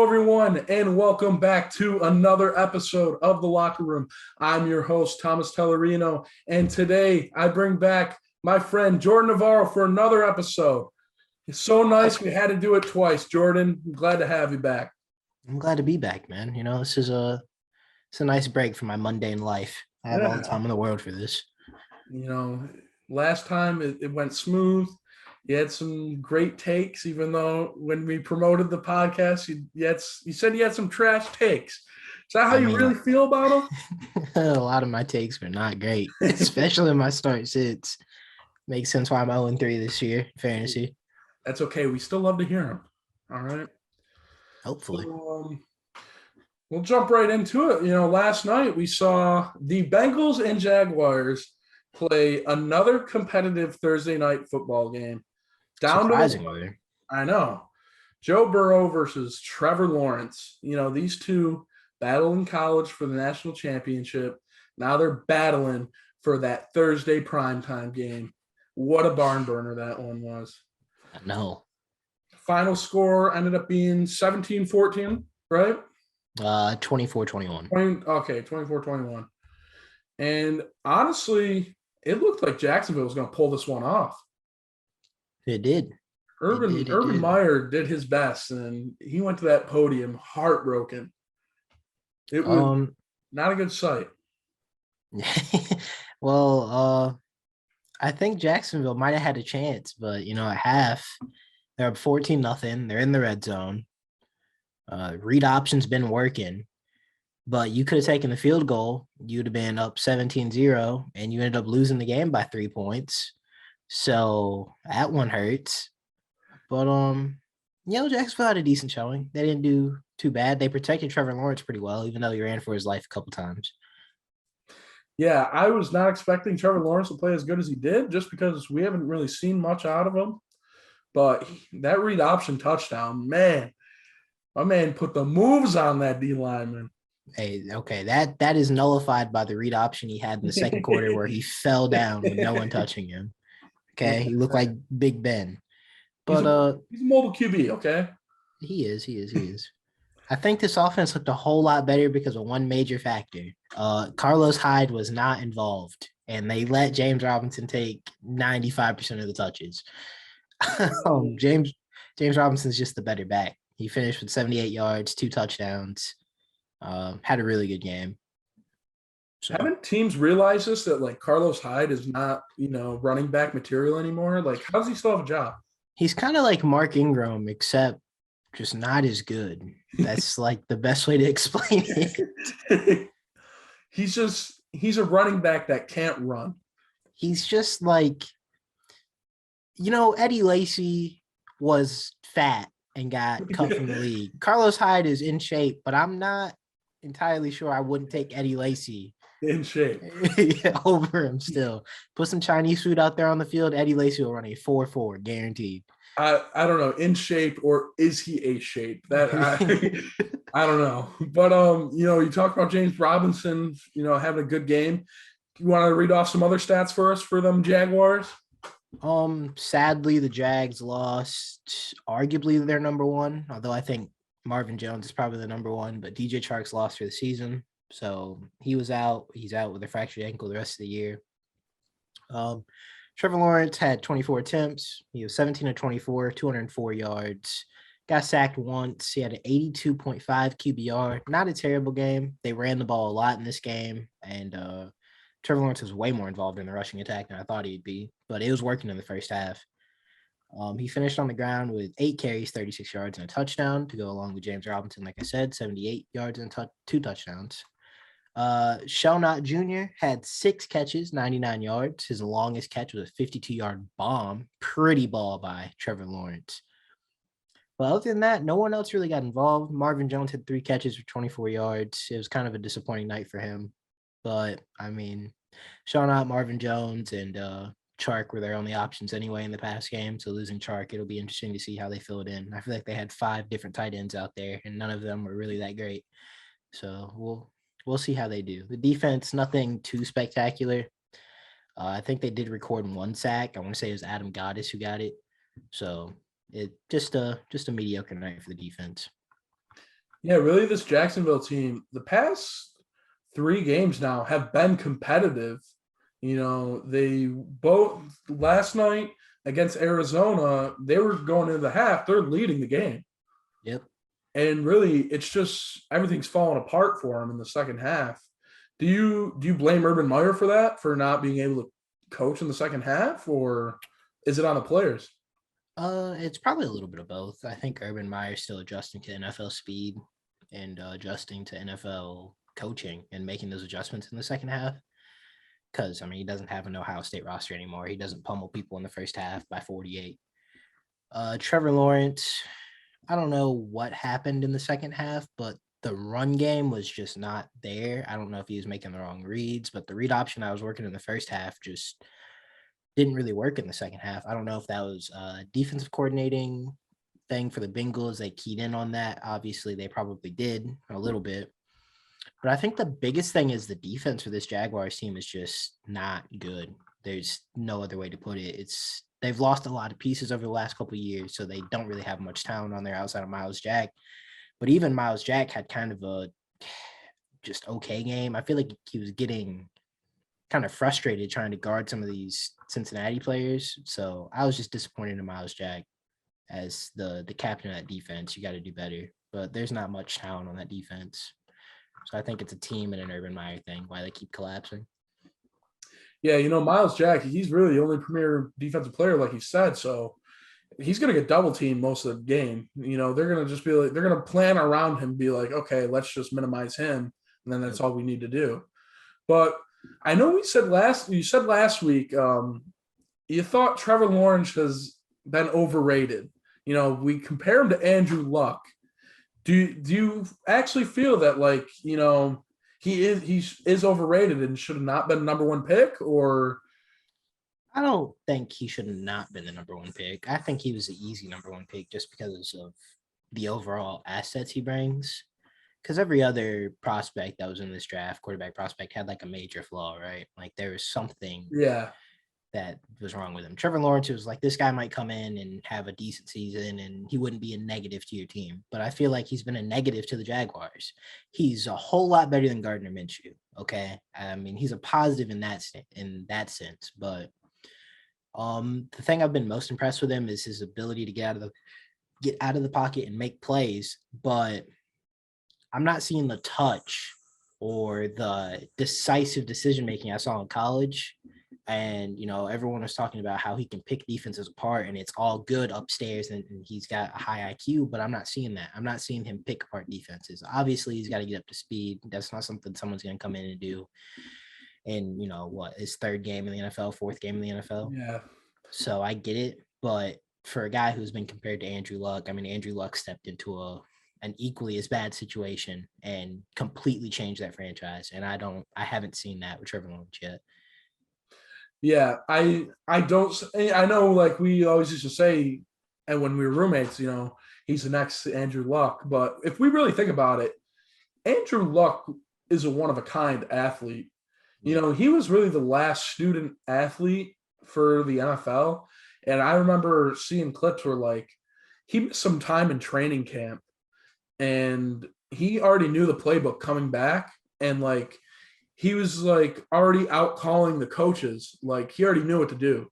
Hello, everyone, and welcome back to another episode of The Locker Room. I'm your host, Thomas Tellerino, and today I bring back my friend Jordan Navarro for another episode. It's so nice we had to do it twice, Jordan. I'm glad to have you back. I'm glad to be back, man. This is it's a nice break from my mundane life. I have all the time in the world for this. Last time it went smooth. You had some great takes, even though when we promoted the podcast, you said you had some trash takes. Is that how you really feel about them? A lot of my takes were not great, especially my start sits. Makes sense why I'm 0-3 this year, fantasy. That's okay. We still love to hear them. All right. Hopefully. So, we'll jump right into it. Last night we saw the Bengals and Jaguars play another competitive Thursday night football game. Surprisingly. I know. Joe Burrow versus Trevor Lawrence. These two battled in college for the national championship. Now they're battling for that Thursday primetime game. What a barn burner that one was. I know. Final score ended up being 17-14, right? 24-21. Okay, 24-21. And honestly, it looked like Jacksonville was going to pull this one off. It did. Urban Meyer did his best, and he went to that podium heartbroken. It was not a good sight. Well, I think Jacksonville might have had a chance, but at half, they're up 14-0. They're in the red zone. Read option's been working, but you could have taken the field goal. You'd have been up 17-0, and you ended up losing the game by 3 points. So that one hurts. But Jacksonville had a decent showing. They didn't do too bad. They protected Trevor Lawrence pretty well, even though he ran for his life a couple times. Yeah, I was not expecting Trevor Lawrence to play as good as he did, just because we haven't really seen much out of him. But that read option touchdown, man, my man put the moves on that D lineman. Hey, okay, that is nullified by the read option he had in the second quarter where he fell down with no one touching him. Okay, he looked like Big Ben. But he's a mobile QB, okay? He is. I think this offense looked a whole lot better because of one major factor. Carlos Hyde was not involved, and they let James Robinson take 95% of the touches. James Robinson's just the better back. He finished with 78 yards, 2 touchdowns. Had a really good game. So. Haven't teams realized this, that Carlos Hyde is not, running back material anymore? How does he still have a job? He's kind of like Mark Ingram, except just not as good. That's the best way to explain it. He's a running back that can't run. He's just Eddie Lacy was fat and got cut from the league. Carlos Hyde is in shape, but I'm not entirely sure I wouldn't take Eddie Lacy in shape over him still. Put some Chinese food out there on the field, Eddie Lacy will run a 4.4 guaranteed. I don't know, in shape, or is he a shape? That I don't know. But you talk about James Robinson, having a good game. You want to read off some other stats for us for them Jaguars? Sadly, the Jags lost arguably their number one, although I think Marvin Jones is probably the number one, but DJ Chark's lost for the season. So he was out. He's out with a fractured ankle the rest of the year. Trevor Lawrence had 24 attempts. He was 17-24, 204 yards. Got sacked once. He had an 82.5 QBR. Not a terrible game. They ran the ball a lot in this game, and Trevor Lawrence was way more involved in the rushing attack than I thought he'd be, but it was working in the first half. He finished on the ground with 8 carries, 36 yards, and a touchdown to go along with James Robinson. Like I said, 78 yards and 2 touchdowns. Shelnut Jr. had 6 catches, 99 yards. His longest catch was a 52-yard bomb. Pretty ball by Trevor Lawrence. But other than that, no one else really got involved. Marvin Jones had 3 catches for 24 yards. It was kind of a disappointing night for him. But, Shelnut, Marvin Jones, and Chark were their only options anyway in the past game. So losing Chark, it'll be interesting to see how they fill it in. I feel like they had 5 different tight ends out there, and none of them were really that great. So we'll see how they do. The defense, nothing too spectacular. I think they did record 1 sack. I want to say it was Adam Gaddis who got it. So it just a mediocre night for the defense. Yeah, really, this Jacksonville team, the past 3 games now have been competitive. They both last night against Arizona, they were going into the half, they're leading the game. Yep. And really, it's just everything's falling apart for them in the second half. Do you blame Urban Meyer for that, for not being able to coach in the second half, or is it on the players? It's probably a little bit of both. I think Urban Meyer's still adjusting to NFL speed and adjusting to NFL coaching and making those adjustments in the second half. Because, I mean, he doesn't have an Ohio State roster anymore. He doesn't pummel people in the first half by 48. Trevor Lawrence, I don't know what happened in the second half, but the run game was just not there. I don't know if he was making the wrong reads, but the read option I was working in the first half just didn't really work in the second half. I don't know if that was a defensive coordinating thing for the Bengals. They keyed in on that. Obviously, they probably did a little bit. But I think the biggest thing is the defense for this Jaguars team is just not good. There's no other way to put it. They've lost a lot of pieces over the last couple of years, so they don't really have much talent on there outside of Miles Jack. But even Miles Jack had kind of a just okay game. I feel like he was getting kind of frustrated trying to guard some of these Cincinnati players. So I was just disappointed in Miles Jack as the captain of that defense. You got to do better, but there's not much talent on that defense. So I think it's a team and an Urban Meyer thing why they keep collapsing. Yeah, Miles Jack, he's really the only premier defensive player, like you said. So he's going to get double teamed most of the game. They're going to just be like, they're going to plan around him, be like, okay, let's just minimize him. And then that's all we need to do. But I know you said last week, you thought Trevor Lawrence has been overrated. We compare him to Andrew Luck. Do you actually feel that, like, he is overrated and should have not been number one pick? Or I don't think he should have not been the number one pick. I think he was the easy number one pick just because of the overall assets he brings. Because every other prospect that was in this draft, quarterback prospect, had like a major flaw, right? Like there was something yeah, that was wrong with him. Trevor Lawrence was like, this guy might come in and have a decent season and he wouldn't be a negative to your team. But I feel like he's been a negative to the Jaguars. He's a whole lot better than Gardner Minshew. Okay. I mean, he's a positive in that sense. But the thing I've been most impressed with him is his ability to get out of the pocket and make plays. But I'm not seeing the touch or the decisive decision making I saw in college. And everyone was talking about how he can pick defenses apart and it's all good upstairs and he's got a high IQ, but I'm not seeing that. I'm not seeing him pick apart defenses. Obviously, he's got to get up to speed. That's not something someone's going to come in and do in his third game in the NFL, fourth game in the NFL. yeah. So I get it, but for a guy who's been compared to Andrew Luck, I mean, Andrew Luck stepped into an equally as bad situation and completely changed that franchise. And I haven't seen that with Trevor Lawrence yet. Yeah, I don't. I know, like we always used to say, and when we were roommates, he's the next Andrew Luck. But if we really think about it, Andrew Luck is a one of a kind athlete. He was really the last student athlete for the NFL, and I remember seeing clips where, like, he missed some time in training camp, and he already knew the playbook coming back, and like he was like already out calling the coaches. Like he already knew what to do.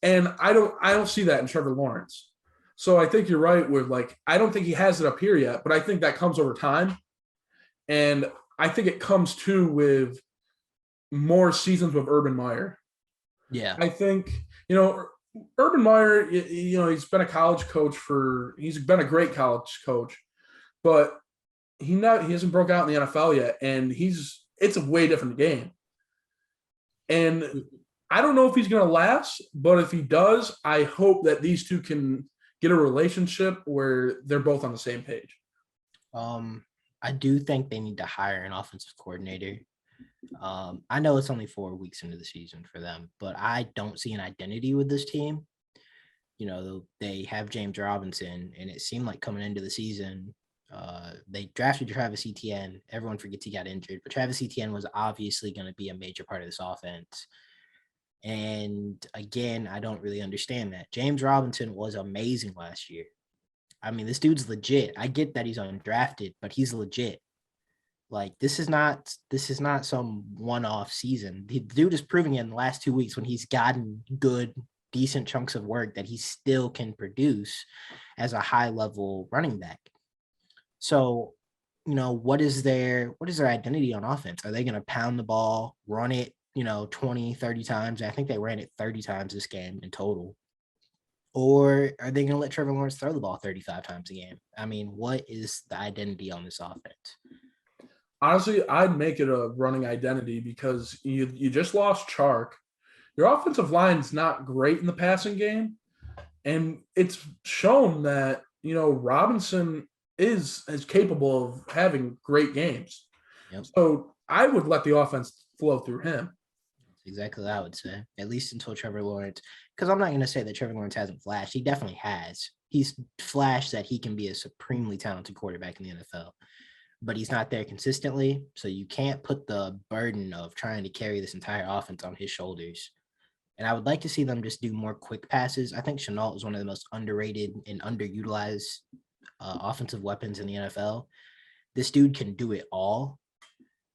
And I don't see that in Trevor Lawrence. So I think you're right with, like, I don't think he has it up here yet, but I think that comes over time. And I think it comes too with more seasons with Urban Meyer. Yeah. I think, Urban Meyer, he's been a great college coach, but he hasn't broke out in the NFL yet. And it's a way different game. And I don't know if he's going to last, but if he does, I hope that these two can get a relationship where they're both on the same page. I do think they need to hire an offensive coordinator. I know it's only 4 weeks into the season for them, but I don't see an identity with this team. They have James Robinson, and it seemed like coming into the season, they drafted Travis Etienne. Everyone forgets he got injured, but Travis Etienne was obviously going to be a major part of this offense. And again, I don't really understand that. James Robinson was amazing last year. I mean, this dude's legit. I get that he's undrafted, but he's legit. Like this is not some one-off season. The dude is proving it in the last 2 weeks when he's gotten good, decent chunks of work that he still can produce as a high-level running back. So, what is their identity on offense? Are they going to pound the ball, run it, 20, 30 times? I think they ran it 30 times this game in total. Or are they going to let Trevor Lawrence throw the ball 35 times a game? I mean, what is the identity on this offense? Honestly, I'd make it a running identity because you just lost Chark. Your offensive line's not great in the passing game, and it's shown that Robinson is capable of having great games. Yep. So I would let the offense flow through him. Exactly what I would say, at least until Trevor Lawrence, because I'm not going to say that Trevor Lawrence hasn't flashed. He definitely has. He's flashed that he can be a supremely talented quarterback in the NFL, but he's not there consistently. So you can't put the burden of trying to carry this entire offense on his shoulders. And I would like to see them just do more quick passes. I think Chenault is one of the most underrated and underutilized offensive weapons in the NFL. This dude can do it all.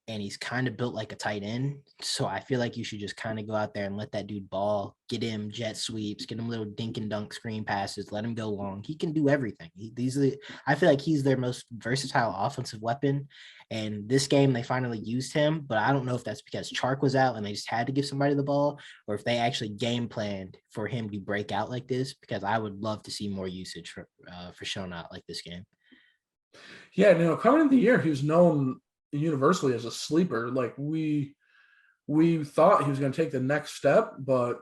And he's kind of built like a tight end. So I feel like you should just kind of go out there and let that dude ball, get him jet sweeps, get him little dink and dunk screen passes, let him go long. He can do everything. I feel like he's their most versatile offensive weapon. And this game, they finally used him, but I don't know if that's because Chark was out and they just had to give somebody the ball, or if they actually game planned for him to break out like this, because I would love to see more usage for showing out like this game. Yeah, coming into the year, he was known universally as a sleeper. Like we thought he was going to take the next step, but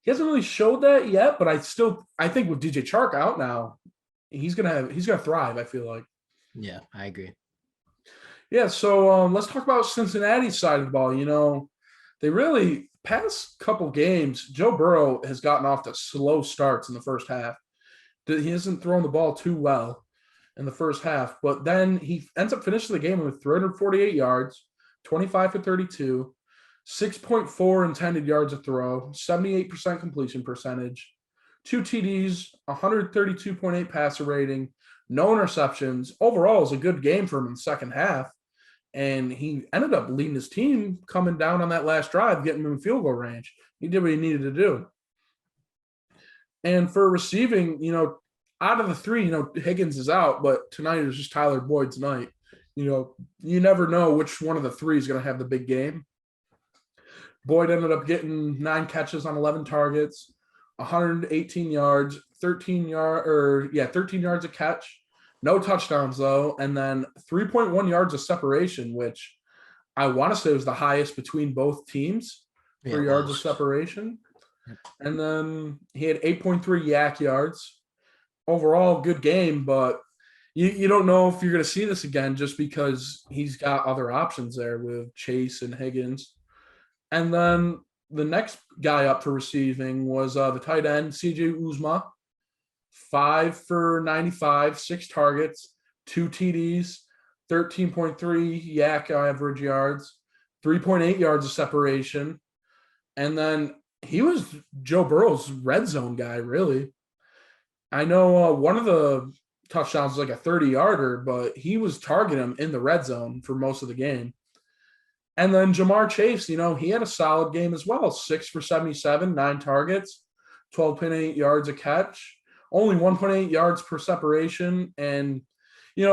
he hasn't really showed that yet. But I think with DJ Chark out now, he's gonna thrive. I feel like. Yeah, I agree. Yeah, so let's talk about Cincinnati's side of the ball. They really past couple games, Joe Burrow has gotten off to slow starts in the first half. He hasn't thrown the ball too well in the first half, but then he ends up finishing the game with 348 yards, 25 for 32, 6.4 intended yards a throw, 78% completion percentage, 2 TDs, 132.8 passer rating, no interceptions. Overall, it was a good game for him in the second half, and he ended up leading his team coming down on that last drive, getting him in field goal range. He did what he needed to do. And for receiving, out of the three, Higgins is out, but tonight it was just Tyler Boyd's night. You never know which one of the three is going to have the big game. Boyd ended up getting 9 catches on 11 targets, 118 yards, 13 yards a catch, no touchdowns though, and then 3.1 yards of separation, which I want to say was the highest between both teams for yards of separation. And then he had 8.3 yak yards. Overall, good game, but you don't know if you're going to see this again just because he's got other options there with Chase and Higgins. And then the next guy up for receiving was the tight end, Cj Usma, 5 for 95, 6 targets, 2 TDs, 13.3 yak average yards, 3.8 yards of separation. And then he was Joe Burrow's red zone guy, really. I know one of the touchdowns was like a 30-yarder, but he was targeting him in the red zone for most of the game. And then Jamar Chase, he had a solid game as well. 6 for 77, 9 targets, 12.8 yards a catch, only 1.8 yards per separation. And, he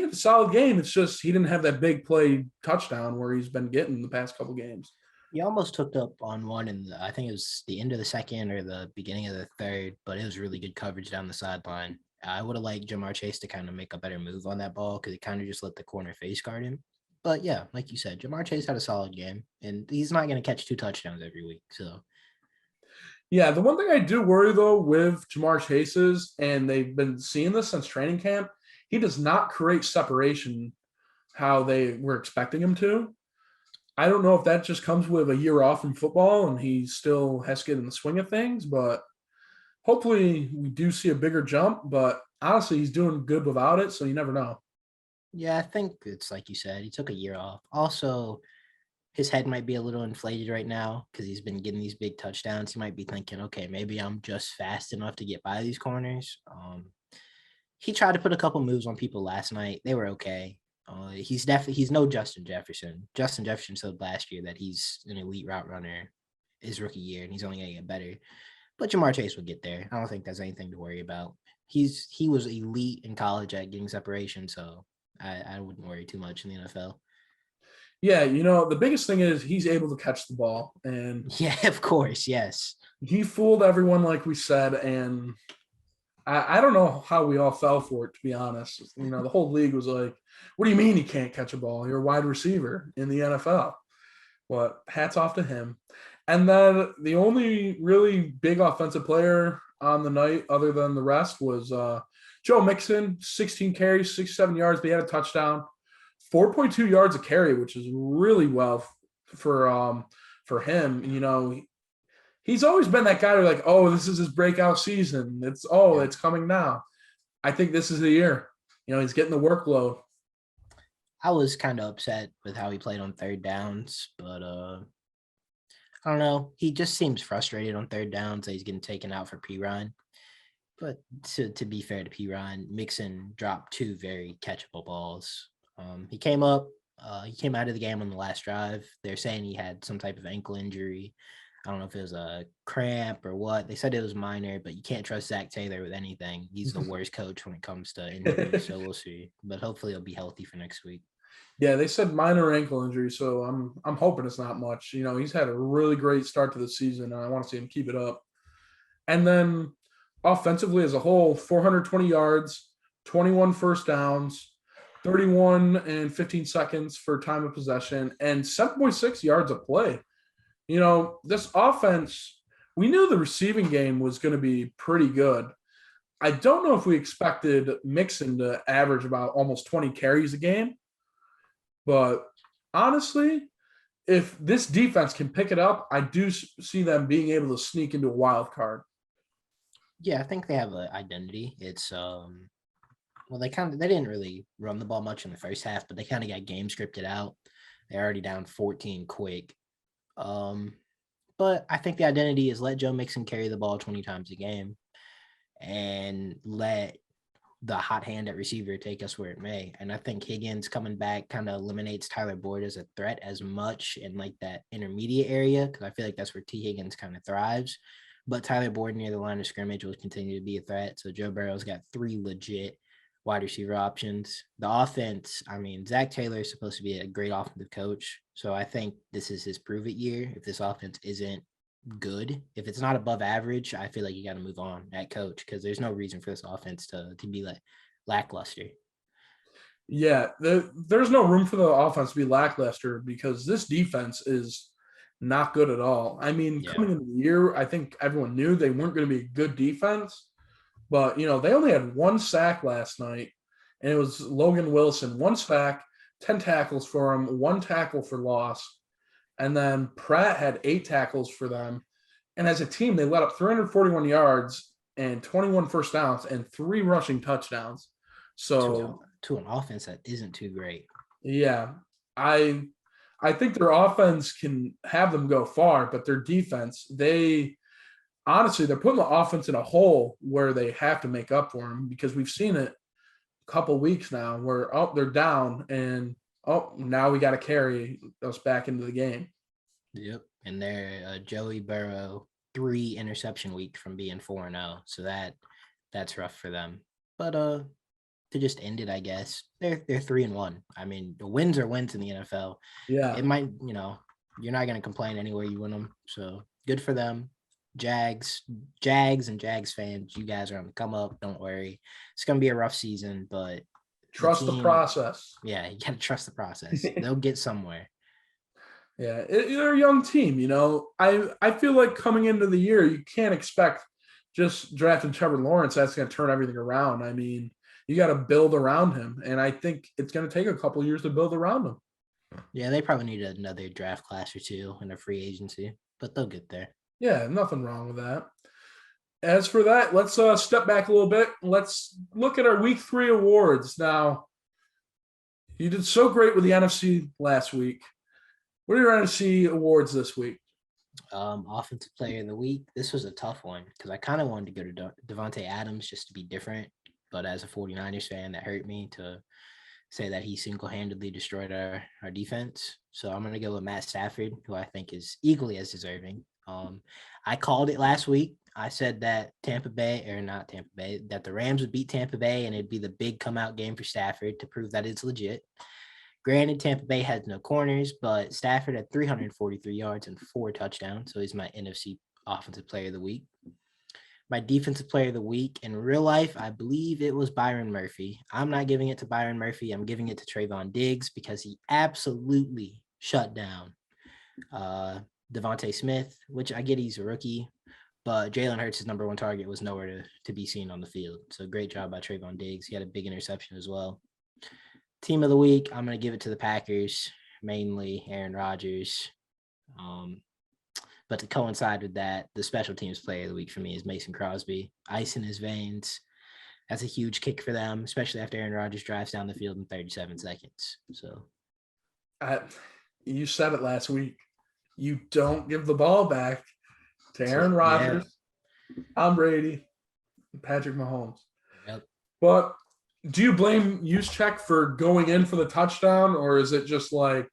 had a solid game. It's just he didn't have that big play touchdown where he's been getting the past couple games. He almost hooked up on one I think it was the end of the second or the beginning of the third, but it was really good coverage down the sideline. I would have liked Jamar Chase to kind of make a better move on that ball because he kind of just let the corner face guard him. But yeah, like you said, Jamar Chase had a solid game, and he's not going to catch 2 touchdowns every week. So, yeah, the one thing I do worry though with Jamar Chase is, and they've been seeing this since training camp, he does not create separation how they were expecting him to. I don't know if that just comes with a year off from football and he still has to get in the swing of things, but hopefully we do see a bigger jump. But honestly, he's doing good without it, so you never know. Yeah, I think it's like you said, he took a year off. Also, his head might be a little inflated right now because he's been getting these big touchdowns. He might be thinking, okay, maybe I'm just fast enough to get by these corners. he tried to put a couple moves on people last night. They were okay. He's no Justin Jefferson. Justin Jefferson showed last year that he's an elite route runner his rookie year, and he's only going to get better. But Jamar Chase will get there. I don't think there's anything to worry about. He was elite in college at getting separation, so I wouldn't worry too much in the NFL. Yeah, the biggest thing is he's able to catch the ball, and yeah, of course, yes. He fooled everyone, like we said, and I don't know how we all fell for it, to be honest. The whole league was like, what do you mean he can't catch a ball? You're a wide receiver in the NFL. But hats off to him. And then the only really big offensive player on the night, other than the rest, was Joe Mixon, 16 carries, 67 yards. They had a touchdown, 4.2 yards a carry, which is really well for him. He's always been that guy who's like, oh, this is his breakout season. It's coming now. I think this is the year. He's getting the workload. I was kind of upset with how he played on third downs, but I don't know. He just seems frustrated on third downs that he's getting taken out for P-Ryan. But to be fair to P-Ryan, Mixon dropped 2 very catchable balls. He came out of the game on the last drive. They're saying he had some type of ankle injury. I don't know if it was a cramp or what. They said it was minor, but you can't trust Zach Taylor with anything. He's the worst coach when it comes to injuries, so we'll see. But hopefully he'll be healthy for next week. Yeah, they said minor ankle injury, so I'm hoping it's not much. He's had a really great start to the season, and I want to see him keep it up. And then offensively as a whole, 420 yards, 21 first downs, 31 and 15 seconds for time of possession, and 7.6 yards of play. This offense, we knew the receiving game was going to be pretty good. I don't know if we expected Mixon to average about almost 20 carries a game. But honestly, if this defense can pick it up, I do see them being able to sneak into a wild card. Yeah, I think they have an identity. It's they didn't really run the ball much in the first half, but they kind of got game scripted out. They're already down 14 quick. But I think the identity is let Joe Mixon carry the ball 20 times a game and let the hot hand at receiver take us where it may. And I think Higgins coming back kind of eliminates Tyler Boyd as a threat as much in like that intermediate area, because I feel like that's where T. Higgins kind of thrives. But Tyler Boyd near the line of scrimmage will continue to be a threat. So Joe Burrow's got 3 legit wide receiver options. The offense, Zach Taylor is supposed to be a great offensive coach. So I think this is his prove it year. If this offense isn't good, if it's not above average, I feel like you got to move on at coach, because there's no reason for this offense to be like lackluster. Yeah, there's no room for the offense to be lackluster because this defense is not good at all. Coming into the year, I think everyone knew they weren't going to be a good defense, but they only had 1 sack last night, and it was Logan Wilson, 1 sack, 10 tackles for him, 1 tackle for loss. And then Pratt had 8 tackles for them. And as a team, they let up 341 yards and 21 first downs and 3 rushing touchdowns. So to an offense that isn't too great. Yeah. I think their offense can have them go far, but their defense, they're putting the offense in a hole where they have to make up for them, because we've seen it a couple weeks now where they're down and now we got to carry us back into the game. Yep. And they're Joey Burrow 3 interception week from being 4-0. So that's rough for them. But to just end it, I guess they're 3-1. The wins are wins in the NFL. Yeah. It might, you're not going to complain anywhere you win them. So good for them. Jags and Jags fans, you guys are on the come up. Don't worry. It's going to be a rough season, but trust the process. Yeah, you got to trust the process. They'll get somewhere. Yeah, they're a young team, I feel like coming into the year, you can't expect just drafting Trevor Lawrence that's going to turn everything around. You got to build around him, and I think it's going to take a couple years to build around him. Yeah, they probably need another draft class or 2 in a free agency, but they'll get there. Yeah, nothing wrong with that. As for that, let's step back a little bit. Let's look at our Week 3 awards. Now, you did so great with the NFC last week. What are your NFC awards this week? Offensive player of the week. This was a tough one because I kind of wanted to go to Devante Adams just to be different, but as a 49ers fan, that hurt me to say that he single-handedly destroyed our defense. So I'm going to go with Matt Stafford, who I think is equally as deserving. I called it last week. I said that that the Rams would beat Tampa Bay and it'd be the big come-out game for Stafford to prove that it's legit. Granted, Tampa Bay has no corners, but Stafford had 343 yards and 4 touchdowns, so he's my NFC Offensive Player of the Week. My Defensive Player of the Week in real life, I believe it was Byron Murphy. I'm not giving it to Byron Murphy. I'm giving it to Trayvon Diggs because he absolutely shut down Devante Smith, which I get he's a rookie, but Jalen Hurts' number 1 target was nowhere to be seen on the field. So great job by Trayvon Diggs. He had a big interception as well. Team of the week, I'm going to give it to the Packers, mainly Aaron Rodgers. But to coincide with that, the special teams player of the week for me is Mason Crosby. Ice in his veins. That's a huge kick for them, especially after Aaron Rodgers drives down the field in 37 seconds. So, you said it last week. You don't give the ball back to Aaron Rodgers, Tom Brady, and Patrick Mahomes. Yep. But do you blame Juszczyk for going in for the touchdown, or is it just like,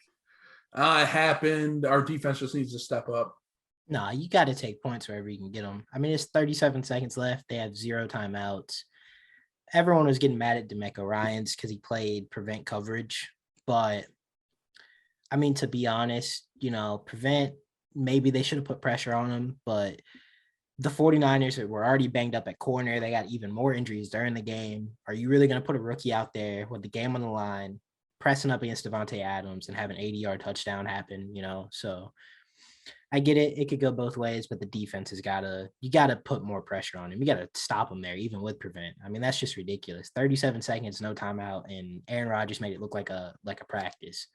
it happened, our defense just needs to step up? No, you got to take points wherever you can get them. I mean, it's 37 seconds left. They have 0 timeouts. Everyone was getting mad at DeMeco Ryans because he played prevent coverage. But, I mean, to be honest, prevent, maybe they should have put pressure on him. But the 49ers were already banged up at corner. They got even more injuries during the game. Are you really going to put a rookie out there with the game on the line, pressing up against Devontae Adams and have an 80-yard touchdown happen, So I get it. It could go both ways, but the defense you got to put more pressure on him. You got to stop him there, even with prevent. I mean, that's just ridiculous. 37 seconds, no timeout, and Aaron Rodgers made it look like a practice.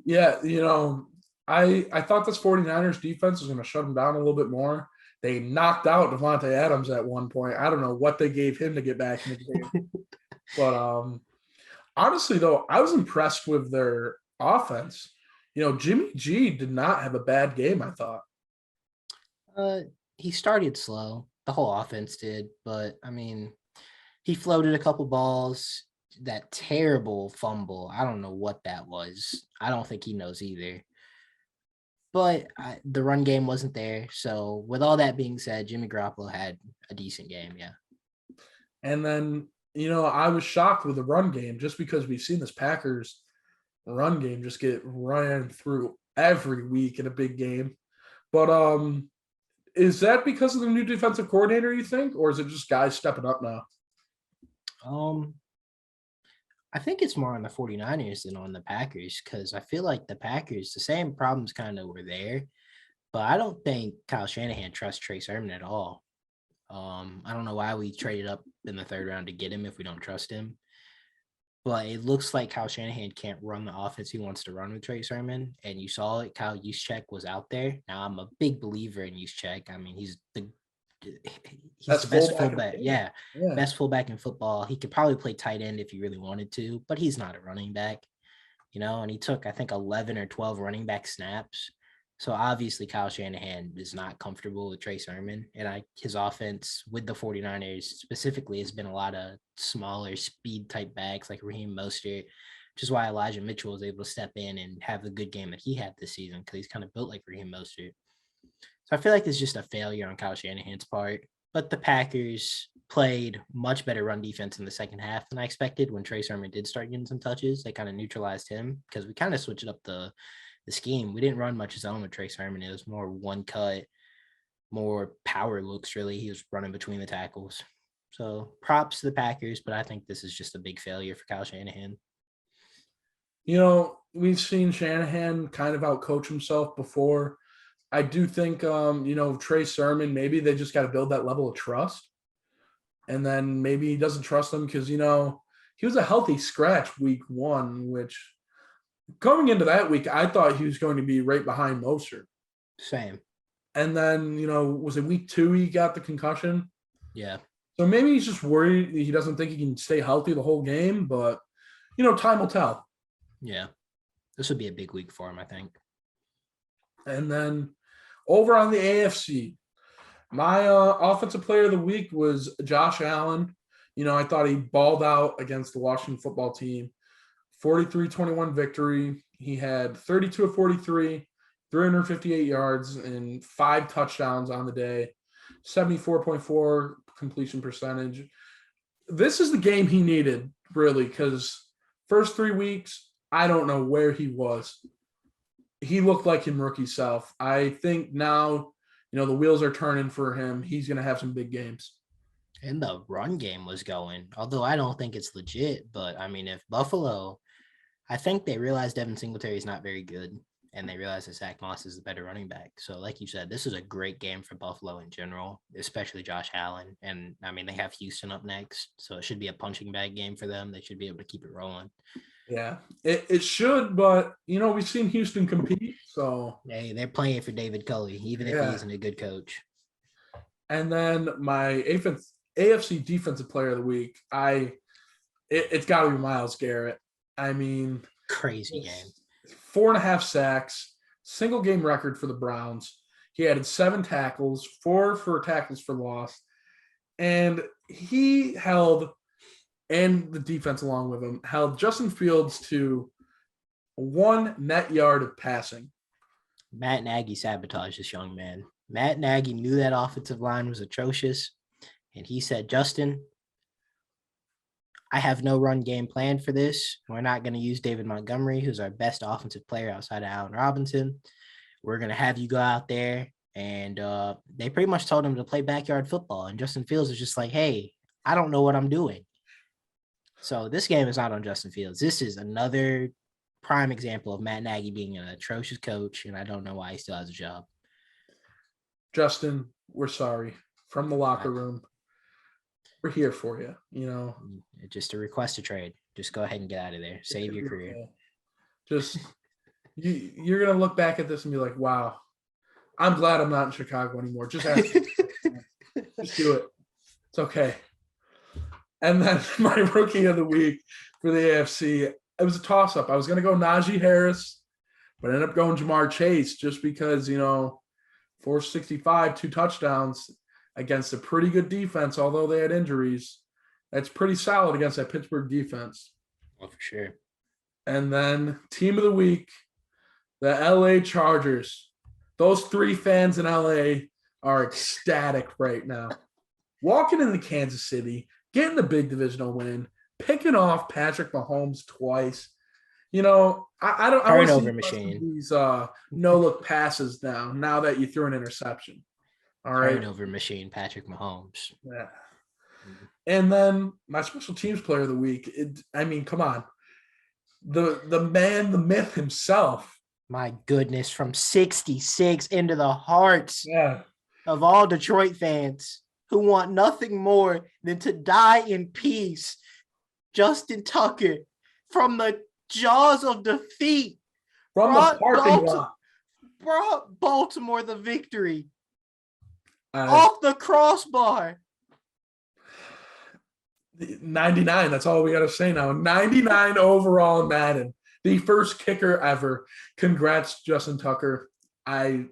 Yeah, I thought this 49ers defense was going to shut him down a little bit more. They knocked out Devontae Adams at one point. I don't know what they gave him to get back in the game. But honestly, though, I was impressed with their offense. Jimmy G did not have a bad game, I thought. He started slow. The whole offense did. But, I mean, he floated a couple balls. That terrible fumble, I don't know what that was. I don't think he knows either. But the run game wasn't there. So, with all that being said, Jimmy Garoppolo had a decent game, yeah. And then, I was shocked with the run game just because we've seen this Packers run game just get ran through every week in a big game. But is that because of the new defensive coordinator, you think? Or is it just guys stepping up now? I think it's more on the 49ers than on the Packers because I feel like the Packers, the same problems kind of were there, but I don't think Kyle Shanahan trusts Trey Sermon at all. I don't know why we traded up in the 3rd round to get him if we don't trust him, but it looks like Kyle Shanahan can't run the offense he wants to run with Trey Sermon, and you saw it. Kyle Juszczyk was out there. Now, I'm a big believer in Juszczyk. I mean, he's the best fullback. Yeah, best fullback in football. He could probably play tight end if he really wanted to, but he's not a running back, and he took, I think, 11 or 12 running back snaps. So obviously Kyle Shanahan is not comfortable with Trey Sermon, and his offense with the 49ers specifically has been a lot of smaller speed type backs like Raheem Mostert, which is why Elijah Mitchell was able to step in and have the good game that he had this season because he's kind of built like Raheem Mostert. So I feel like it's just a failure on Kyle Shanahan's part. But the Packers played much better run defense in the second half than I expected when Trey Sermon did start getting some touches. They kind of neutralized him because we kind of switched up the scheme. We didn't run much zone with Trey Sermon. It was more one cut, more power looks, really. He was running between the tackles. So props to the Packers, but I think this is just a big failure for Kyle Shanahan. We've seen Shanahan kind of outcoach himself before. I do think, Trey Sermon, maybe they just got to build that level of trust. And then maybe he doesn't trust them because, he was a healthy scratch week 1, which going into that week, I thought he was going to be right behind Mostert. Same. And then, was it week 2 he got the concussion? Yeah. So maybe he's just worried he doesn't think he can stay healthy the whole game, but, time will tell. Yeah. This would be a big week for him, I think. And then over on the AFC, my offensive player of the week was Josh Allen. I thought he balled out against the Washington football team. 43-21 victory. He had 32 of 43, 358 yards, and 5 touchdowns on the day. 74.4 completion percentage. This is the game he needed, really, because first 3 weeks, I don't know where he was. He looked like him rookie self. I think now, the wheels are turning for him. He's going to have some big games. And the run game was going, although I don't think it's legit. But, if Buffalo, I think they realized Devin Singletary is not very good, and they realized that Zach Moss is the better running back. So, like you said, this is a great game for Buffalo in general, especially Josh Allen. And, they have Houston up next, so it should be a punching bag game for them. They should be able to keep it rolling. Yeah, it should, but, we've seen Houston compete, so. Hey, they're playing for David Culley, even if he isn't a good coach. And then my AFC Defensive Player of the Week, it's got to be Myles Garrett. Crazy game. 4.5 sacks, single game record for the Browns. He added 7 tackles, 4 for tackles for loss. And he held, and the defense along with him, held Justin Fields to 1 net yard of passing. Matt Nagy sabotaged this young man. Matt Nagy knew that offensive line was atrocious. And he said, Justin, I have no run game planned for this. We're not going to use David Montgomery, who's our best offensive player outside of Allen Robinson. We're going to have you go out there. And they pretty much told him to play backyard football. And Justin Fields was just like, hey, I don't know what I'm doing. So this game is not on Justin Fields. This is another prime example of Matt Nagy being an atrocious coach, and I don't know why he still has a job. Justin, we're sorry. From the locker room, we're here for you, Just a request to trade. Just go ahead and get out of there. Save your career. Just you're going to look back at this and be like, wow, I'm glad I'm not in Chicago anymore. Just ask Just do it. It's okay. And then my rookie of the week for the AFC, it was a toss-up. I was going to go Najee Harris, but I ended up going Jamar Chase just because, 465, 2 touchdowns against a pretty good defense, although they had injuries. That's pretty solid against that Pittsburgh defense. Oh, for sure. And then team of the week, the LA Chargers. Those 3 fans in LA are ecstatic right now. Walking into Kansas City, getting the big divisional win, picking off Patrick Mahomes twice. I don't. I want to see machine. These no-look passes now that you threw an interception. All right. Turnover machine, Patrick Mahomes. Yeah. And then my special teams player of the week. Come on. The man, the myth himself. My goodness, from 66 into the hearts of all Detroit fans who want nothing more than to die in peace. Justin Tucker, from the jaws of defeat, from the parking lot, brought Baltimore the victory off the crossbar. 99, that's all we got to say now. 99 overall in Madden. The first kicker ever. Congrats, Justin Tucker. I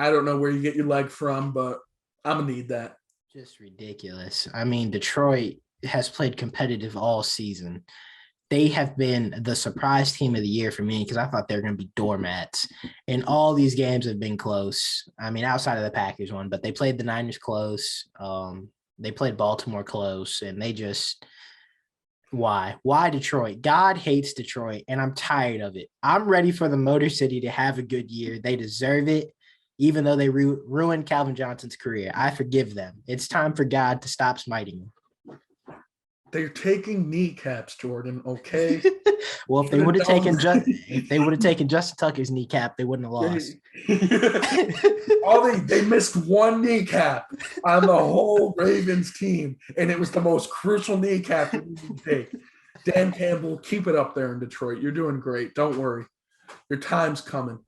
don't know where you get your leg from, but I'm going to need that. Just ridiculous. Detroit has played competitive all season. They have been the surprise team of the year for me because I thought they were going to be doormats. And all these games have been close. Outside of the Packers one, but they played the Niners close. They played Baltimore close, and they just – why? Why Detroit? God hates Detroit, and I'm tired of it. I'm ready for the Motor City to have a good year. They deserve it, even though they ruined Calvin Johnson's career. I forgive them. It's time for God to stop smiting them. They're taking kneecaps, Jordan. Okay. Well, if they would have taken Justin Tucker's kneecap, they wouldn't have lost. They missed 1 kneecap on the whole Ravens team, and it was the most crucial kneecap that you can take. Dan Campbell, keep it up there in Detroit. You're doing great. Don't worry. Your time's coming.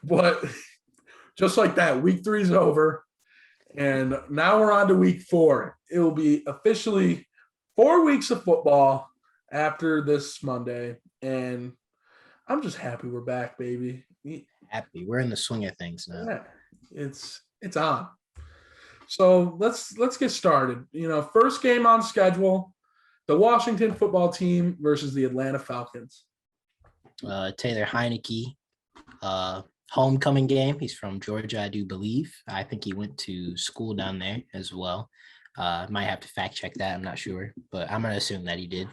But just like that, week 3 is over, and now we're on to week 4. It will be officially 4 weeks of football after this Monday, and I'm just happy we're back, baby. Happy. We're in the swing of things now. Yeah, it's on. So let's get started. First game on schedule, the Washington football team versus the Atlanta Falcons. Taylor Heineke, homecoming game. He's from Georgia, I do believe. I think he went to school down there as well. Might have to fact check that. I'm not sure, but I'm going to assume that he did.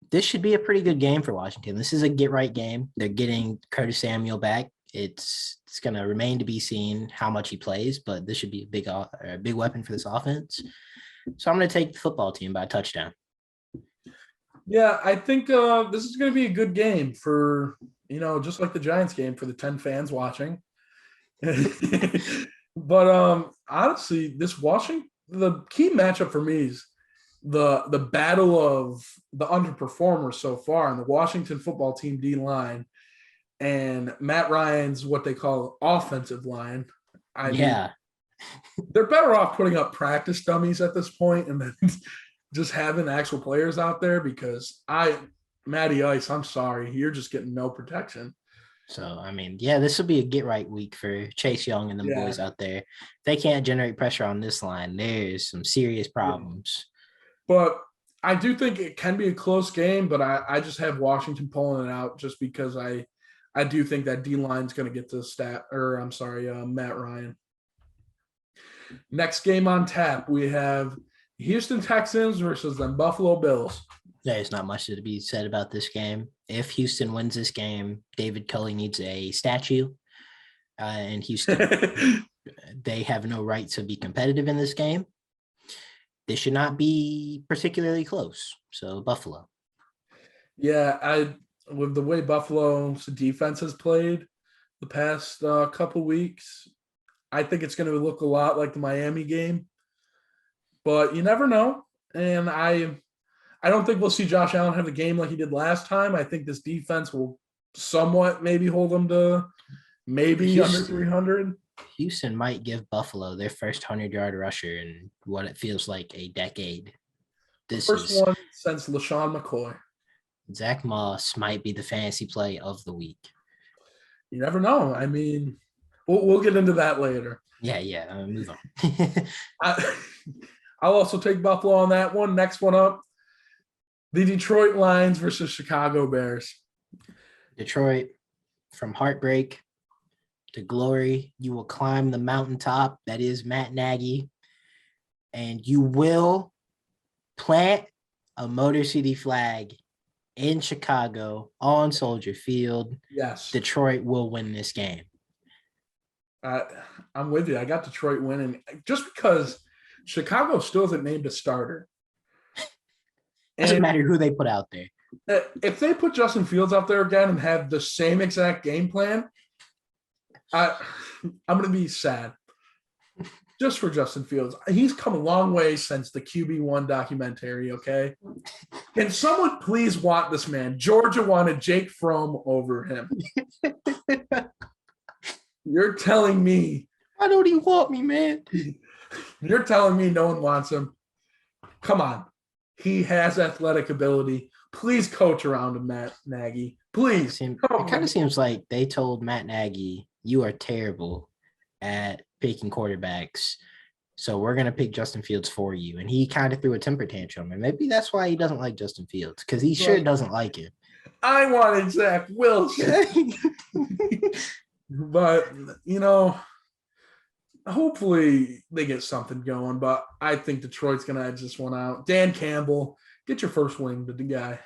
This should be a pretty good game for Washington. This is a get right game. They're getting Curtis Samuel back. It's going to remain to be seen how much he plays, but this should be a big weapon for this offense. So I'm going to take the football team by a touchdown. Yeah, I think this is going to be a good game for, just like the Giants game for the 10 fans watching. But honestly, the key matchup for me is the battle of the underperformers so far on the Washington football team D-line and Matt Ryan's what they call offensive line. I mean, they're better off putting up practice dummies at this point and then just having actual players out there because Matty Ice, I'm sorry, you're just getting no protection. So, this will be a get right week for Chase Young and them boys out there. If they can't generate pressure on this line, there's some serious problems. But I do think it can be a close game, but I just have Washington pulling it out just because I do think that D-line's going to get to Matt Ryan. Next game on tap, we have Houston Texans versus the Buffalo Bills. There's not much to be said about this game. If Houston wins this game, David Culley needs a statue. And Houston, they have no right to be competitive in this game. This should not be particularly close. So Buffalo. Yeah, with the way Buffalo's defense has played the past couple weeks, I think it's going to look a lot like the Miami game. But you never know. And I don't think we'll see Josh Allen have a game like he did last time. I think this defense will somewhat maybe hold them to maybe under 300. Houston might give Buffalo their first 100-yard rusher in what it feels like a decade. First one since LaShawn McCoy. Zach Moss might be the fantasy play of the week. You never know. I mean, we'll get into that later. Yeah. Move on. I'll also take Buffalo on that one. Next one up, the Detroit Lions versus Chicago Bears. Detroit, from heartbreak to glory, you will climb the mountaintop that is Matt Nagy, and you will plant a Motor City flag in Chicago on Soldier Field. Yes. Detroit will win this game. I'm with you. I got Detroit winning just because Chicago still isn't named a starter. Doesn't matter who they put out there. If they put Justin Fields out there again and have the same exact game plan, I'm going to be sad. Just for Justin Fields. He's come a long way since the QB1 documentary, okay? Can someone please want this man? Georgia wanted Jake Fromm over him. You're telling me. Why don't he want me, man? You're telling me no one wants him. Come on. He has athletic ability. Please coach around him, Matt Nagy. Please. It kind of seems like they told Matt Nagy, you are terrible at picking quarterbacks, so we're going to pick Justin Fields for you. And he kind of threw a temper tantrum. And maybe that's why he doesn't like Justin Fields, because he sure doesn't like him. I wanted Zach Wilson. But, hopefully they get something going. But I think Detroit's going to edge this one out. Dan Campbell, get your first wing to the guy.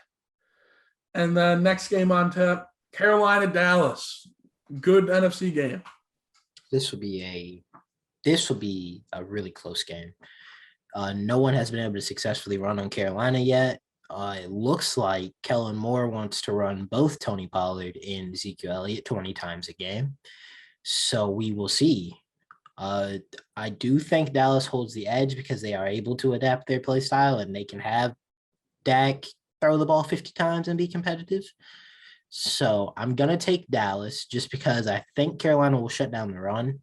And then next game on tap, Carolina-Dallas. Good NFC game. This will be a really close game. No one has been able to successfully run on Carolina yet. It looks like Kellen Moore wants to run both Tony Pollard and Ezekiel Elliott 20 times a game. So we will see. I do think Dallas holds the edge because they are able to adapt their play style and they can have Dak throw the ball 50 times and be competitive. So I'm going to take Dallas just because I think Carolina will shut down the run.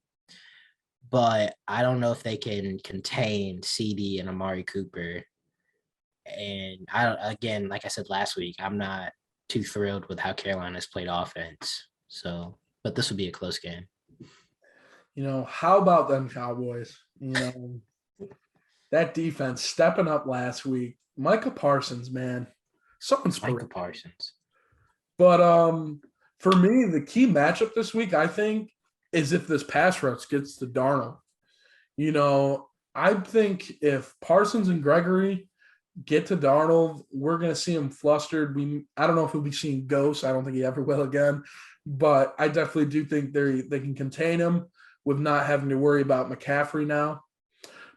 But I don't know if they can contain CD and Amari Cooper. And again, like I said last week, I'm not too thrilled with how Carolina's played offense. So, but this will be a close game. How about them Cowboys? That defense stepping up last week. Micah Parsons, man, something's Michael Parsons. But for me, the key matchup this week, I think, is if this pass rush gets to Darnold. I think if Parsons and Gregory get to Darnold, we're going to see him flustered. I don't know if he'll be seeing ghosts. I don't think he ever will again. But I definitely do think they can contain him with not having to worry about McCaffrey now.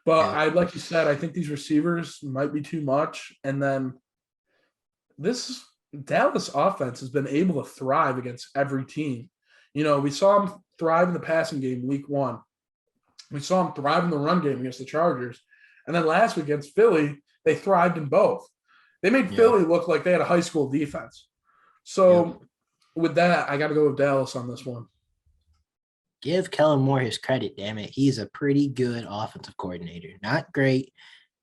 But like you said, I think these receivers might be too much. And then this Dallas offense has been able to thrive against every team. We saw them thrive in the passing game week 1. We saw them thrive in the run game against the Chargers. And then last week against Philly, they thrived in both. They made Philly look like they had a high school defense. So with that, I got to go with Dallas on this one. Give Kellen Moore his credit, damn it. He's a pretty good offensive coordinator. Not great,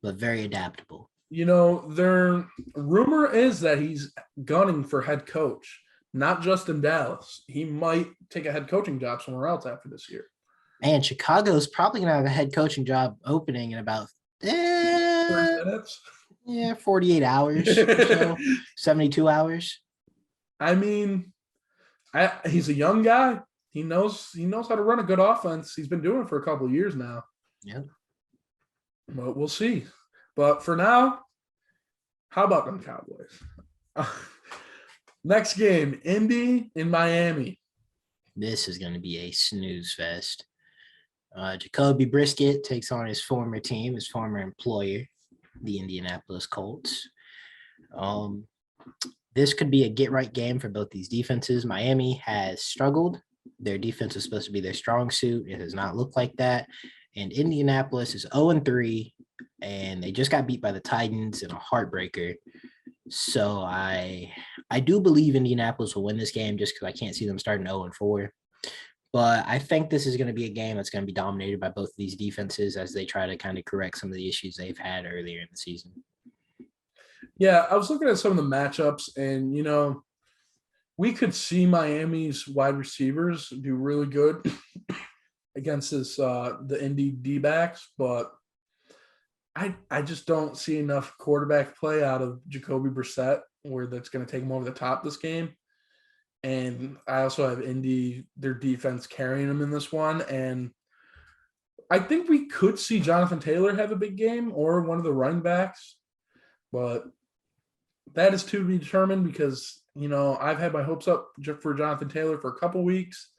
but very adaptable. Their rumor is that he's gunning for head coach, not just in Dallas. He might take a head coaching job somewhere else after this year. Man, Chicago's probably going to have a head coaching job opening in about 30 minutes. 48 hours or so, 72 hours. I mean, he's a young guy. He knows how to run a good offense. He's been doing it for a couple of years now. Yeah. Well, we'll see. But for now, how about them Cowboys? Next game, Indy in Miami. This is going to be a snooze fest. Jacoby Brisket takes on his former team, his former employer, the Indianapolis Colts. This could be a get-right game for both these defenses. Miami has struggled. Their defense is supposed to be their strong suit. It does not look like that. And Indianapolis is 0-3, and they just got beat by the Titans in a heartbreaker. So I do believe Indianapolis will win this game just because I can't see them starting 0-4. But I think this is going to be a game that's going to be dominated by both of these defenses as they try to kind of correct some of the issues they've had earlier in the season. Yeah, I was looking at some of the matchups, and, we could see Miami's wide receivers do really good against the Indy D-backs, but I just don't see enough quarterback play out of Jacoby Brissett where that's going to take him over the top this game. And I also have Indy, their defense, carrying them in this one. And I think we could see Jonathan Taylor have a big game or one of the running backs. But that is to be determined because, I've had my hopes up for Jonathan Taylor for a couple weeks.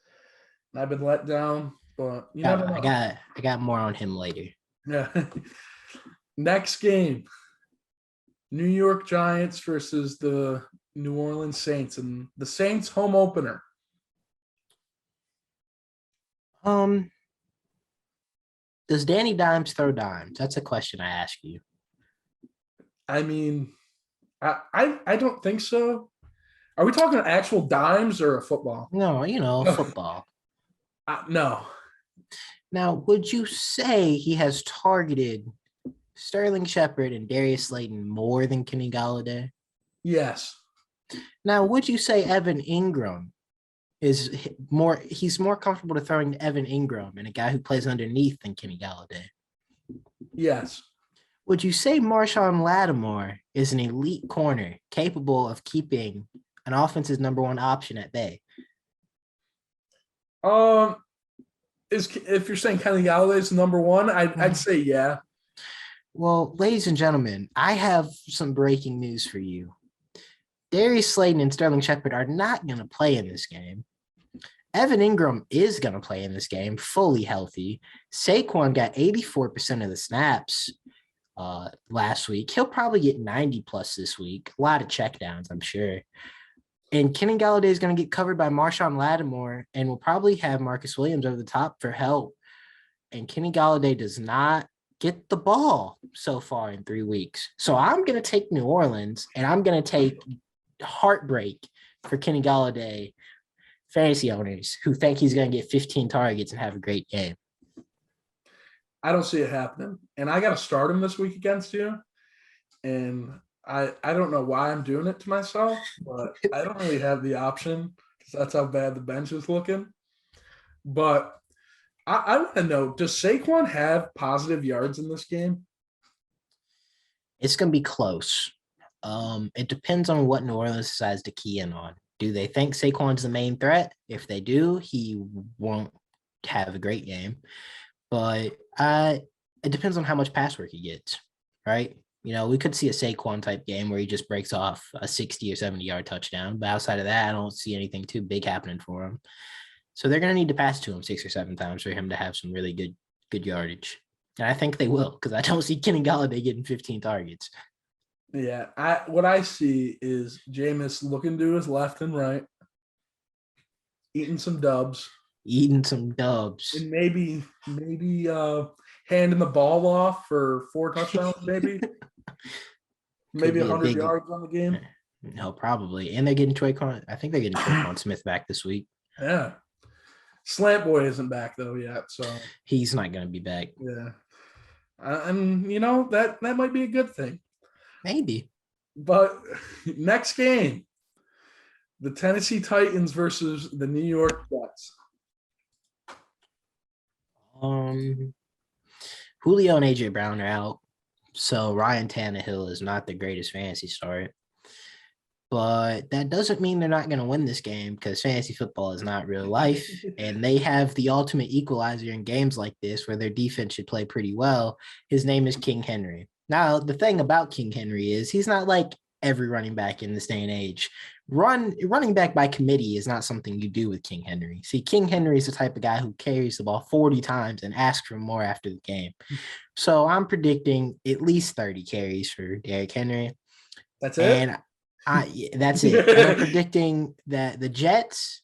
And I've been let down. But I got more on him later. Yeah. Next game, New York Giants versus the New Orleans Saints, and the Saints home opener. Does Danny Dimes throw dimes? That's a question I ask you. I mean, I don't think so. Are we talking actual dimes or a football? No, football. No. Now, would you say he has targeted Sterling Shepard and Darius Slayton more than Kenny Golladay? Yes. Now, would you say Evan Ingram he's more comfortable to throwing to Evan Ingram and a guy who plays underneath than Kenny Golladay? Yes. Would you say Marshawn Lattimore is an elite corner capable of keeping an offense's number one option at bay? If you're saying Kenny Golladay is number one, I'd say yeah. Well, ladies and gentlemen, I have some breaking news for you. Darius Slayton and Sterling Shepard are not going to play in this game. Evan Ingram is going to play in this game, fully healthy. Saquon got 84% of the snaps last week. He'll probably get 90 plus this week. A lot of checkdowns, I'm sure. And Kenny Golladay is going to get covered by Marshawn Lattimore and will probably have Marcus Williams over the top for help. And Kenny Golladay does not get the ball so far in 3 weeks. So I'm going to take New Orleans, and I'm going to take heartbreak for Kenny Golladay fantasy owners who think he's going to get 15 targets and have a great game. I don't see it happening. And I got to start him this week against you. And I don't know why I'm doing it to myself, but I don't really have the option because that's how bad the bench is looking. But I want to know, does Saquon have positive yards in this game? It's going to be close. It depends on what New Orleans decides to key in on. Do they think Saquon's the main threat? If they do, he won't have a great game. But it depends on how much pass work he gets, right? We could see a Saquon type game where he just breaks off a 60 or 70-yard touchdown. But outside of that, I don't see anything too big happening for him. So they're going to need to pass to him 6 or 7 times for him to have some really good yardage. And I think they will, because I don't see Kenny Golladay getting 15 targets. Yeah, what I see is Jameis looking to his left and right, eating some dubs. And maybe handing the ball off for 4 touchdowns, maybe. Maybe 100 yards on the game. No, probably. And they're getting I think they're getting Traquan Smith back this week. Yeah. Slant Boy isn't back though yet, so he's not going to be back. Yeah. And that might be a good thing. Maybe. But next game, the Tennessee Titans versus the New York Jets. Julio and AJ Brown are out, so Ryan Tannehill is not the greatest fantasy start. But that doesn't mean they're not going to win this game, because fantasy football is not real life, and they have the ultimate equalizer in games like this where their defense should play pretty well. His name is King Henry. Now, the thing about King Henry is he's not like every running back in this day and age. Running back by committee is not something you do with King Henry. See, King Henry is the type of guy who carries the ball 40 times and asks for more after the game. So I'm predicting at least 30 carries for Derrick Henry. That's it? And that's it. And I'm predicting that the Jets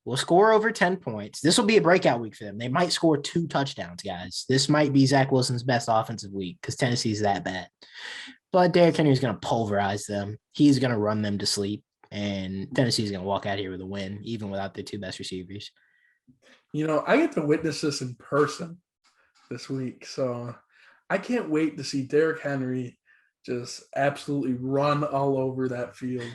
will score over 10 points. This will be a breakout week for them. They might score 2 touchdowns, guys. This might be Zach Wilson's best offensive week because Tennessee's that bad. But Derrick Henry is going to pulverize them. He's going to run them to sleep. And Tennessee's going to walk out here with a win, even without their 2 best receivers. I get to witness this in person this week. So I can't wait to see Derrick Henry just absolutely run all over that field.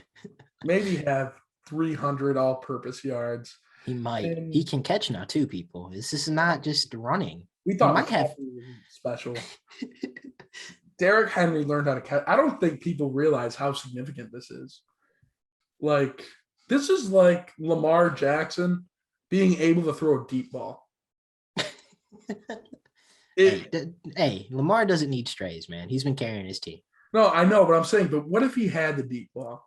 Maybe have 300 all-purpose yards. He might. And he can catch now too, people. This is not just running. We thought he might have special. Derrick Henry learned how to catch. I don't think people realize how significant this is. Like, this is like Lamar Jackson being able to throw a deep ball. Hey, Lamar doesn't need strays, man. He's been carrying his team. No, I know, but I'm saying, but what if he had the deep ball?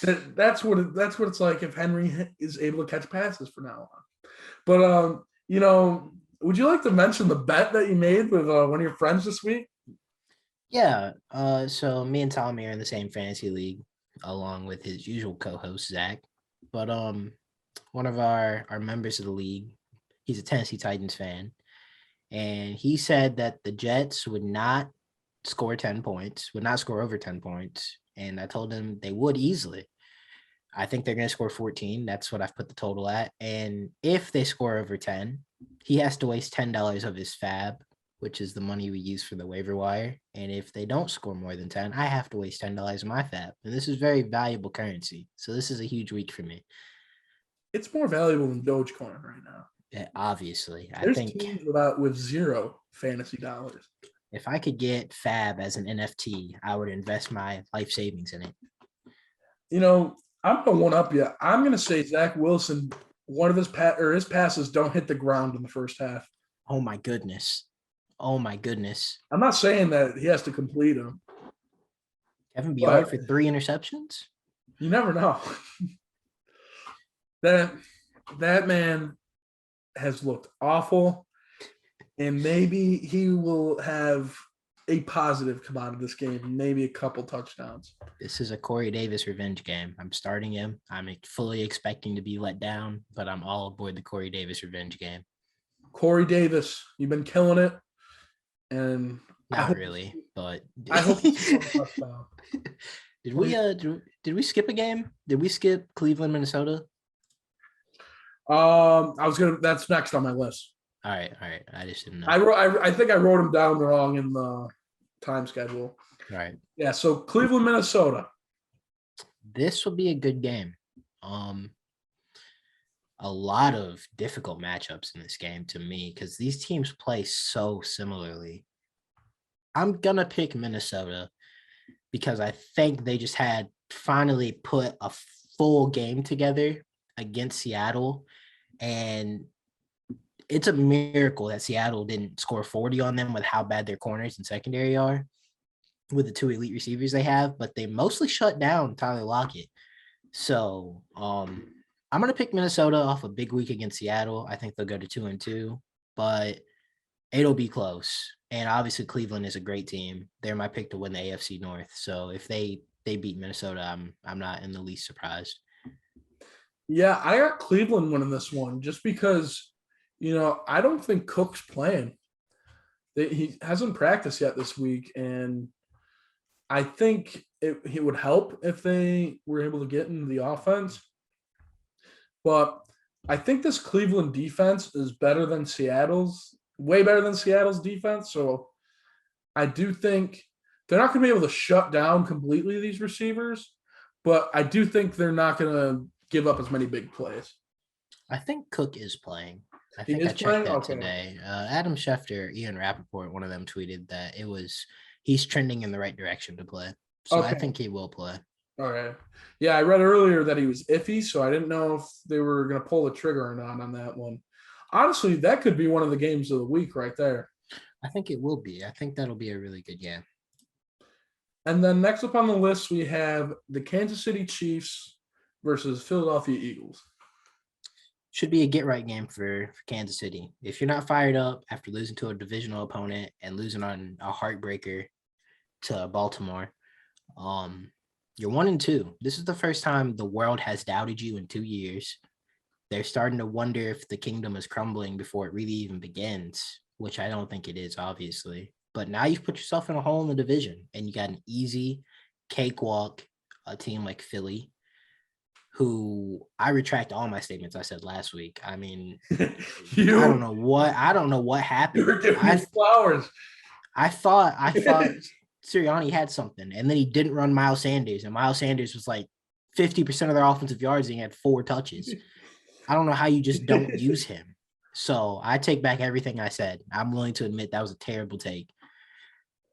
That's what it's like if Henry is able to catch passes from now on. But would you like to mention the bet that you made with one of your friends this week? Yeah. So me and Tommy are in the same fantasy league, along with his usual co-host Zach. But one of our members of the league, he's a Tennessee Titans fan, and he said that the Jets would not score 10 points, would not score over 10 points. And I told him they would easily. I think they're going to score 14. That's what I've put the total at. And if they score over 10, he has to waste $10 of his fab, which is the money we use for the waiver wire. And if they don't score more than 10, I have to waste $10 of my fab. And this is very valuable currency. So this is a huge week for me. It's more valuable than Dogecoin right now. Yeah, obviously. There's teams with 0 fantasy dollars. If I could get fab as an NFT, I would invest my life savings in it. I'm going to one-up you. I'm going to say Zach Wilson, one of his passes don't hit the ground in the first half. Oh, my goodness. I'm not saying that he has to complete them. Kevin Byard for 3 interceptions? You never know. That man has looked awful, and maybe he will have a positive come out of this game, maybe a couple touchdowns. This is a Corey Davis revenge game. I'm starting him. I'm fully expecting to be let down, but I'm all aboard the Corey Davis revenge game. Corey Davis, you've been killing it. And not really, but I hope touchdown. Did we skip a game? Did we skip Cleveland, Minnesota? That's next on my list. All right. I just didn't know. I think I wrote them down wrong in the time schedule. All right. Yeah, so Cleveland, Minnesota. This will be a good game. a lot of difficult matchups in this game to me because these teams play so similarly. I'm going to pick Minnesota because I think they just had finally put a full game together against Seattle. And it's a miracle that Seattle didn't score 40 on them with how bad their corners and secondary are with the two elite receivers they have, but they mostly shut down Tyler Lockett. So I'm going to pick Minnesota off a big week against Seattle. I think they'll go to 2-2, but it'll be close. And obviously Cleveland is a great team. They're my pick to win the AFC North. So if they beat Minnesota, I'm not in the least surprised. Yeah, I got Cleveland winning this one just because, I don't think Cook's playing. He hasn't practiced yet this week, and I think it would help if they were able to get into the offense. But I think this Cleveland defense is better than way better than Seattle's defense. So I do think they're not going to be able to shut down completely these receivers, but I do think they're not going to give up as many big plays. I think Cook is playing. I He think is I checked playing? that Okay. today. Adam Schefter, Ian Rappaport, one of them tweeted that he's trending in the right direction to play. So I Okay. think he will play. All right. Yeah, I read earlier that he was iffy, so I didn't know if they were going to pull the trigger or not on that one. Honestly, that could be one of the games of the week right there. I think it will be. I think that'll be a really good game. And then next up on the list, we have the Kansas City Chiefs versus Philadelphia Eagles. Should be a get-right game for Kansas City. If you're not fired up after losing to a divisional opponent and losing on a heartbreaker to Baltimore, you're 1-2. This is the first time the world has doubted you in 2 years. They're starting to wonder if the kingdom is crumbling before it really even begins, which I don't think it is, obviously. But now you've put yourself in a hole in the division, and you got an easy cakewalk, a team like Philly, who I retract all my statements I said last week. I mean, I don't know what happened. You were giving me flowers. I thought Sirianni had something, and then he didn't run Miles Sanders, and Miles Sanders was like 50% of their offensive yards, and he had 4 touches. I don't know how you just don't use him. So I take back everything I said. I'm willing to admit that was a terrible take.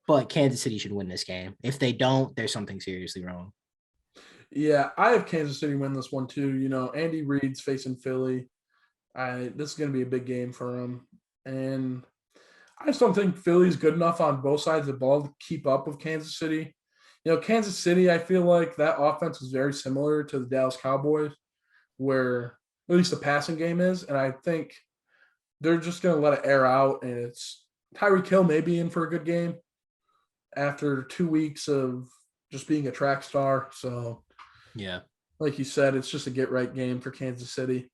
But Kansas City should win this game. If they don't, there's something seriously wrong. Yeah, I have Kansas City win this one too. Andy Reid's facing Philly. This is going to be a big game for him. And I just don't think Philly's good enough on both sides of the ball to keep up with Kansas City. Kansas City, I feel like that offense is very similar to the Dallas Cowboys, where at least the passing game is. And I think they're just going to let it air out. And it's Tyreek Hill may be in for a good game after 2 weeks of just being a track star. So, yeah, like you said, it's just a get-right game for Kansas City.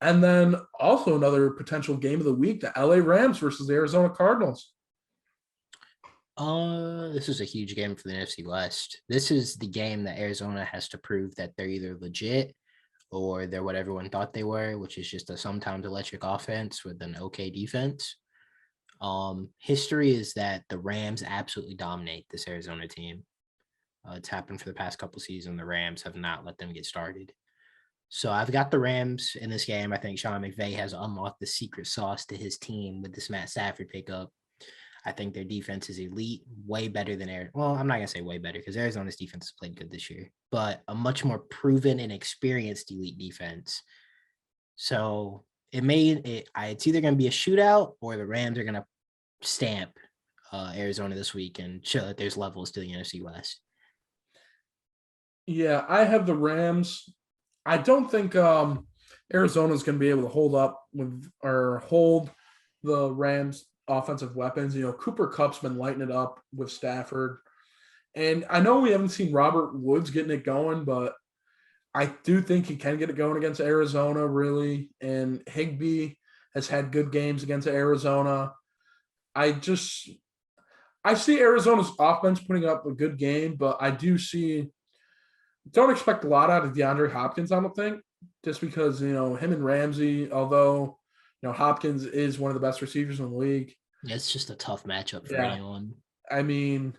And then also another potential game of the week, the LA Rams versus the Arizona Cardinals. This is a huge game for the NFC West. This is the game that Arizona has to prove that they're either legit or they're what everyone thought they were, which is just a sometimes electric offense with an okay defense. History is that the Rams absolutely dominate this Arizona team. It's happened for the past couple seasons. The Rams have not let them get started. So I've got the Rams in this game. I think Sean McVay has unlocked the secret sauce to his team with this Matt Stafford pickup. I think their defense is elite, way better than Arizona. Well, I'm not going to say way better because Arizona's defense has played good this year, but a much more proven and experienced elite defense. So it's either going to be a shootout or the Rams are going to stamp Arizona this week and show that there's levels to the NFC West. Yeah, I have the Rams. I don't think Arizona's going to be able to hold the Rams' offensive weapons. Cooper Kupp's been lighting it up with Stafford. And I know we haven't seen Robert Woods getting it going, but I do think he can get it going against Arizona, really. And Higbee has had good games against Arizona. I see Arizona's offense putting up a good game, but I don't expect a lot out of DeAndre Hopkins, I don't think, just because, him and Ramsey, although, Hopkins is one of the best receivers in the league. It's just a tough matchup for anyone. I mean,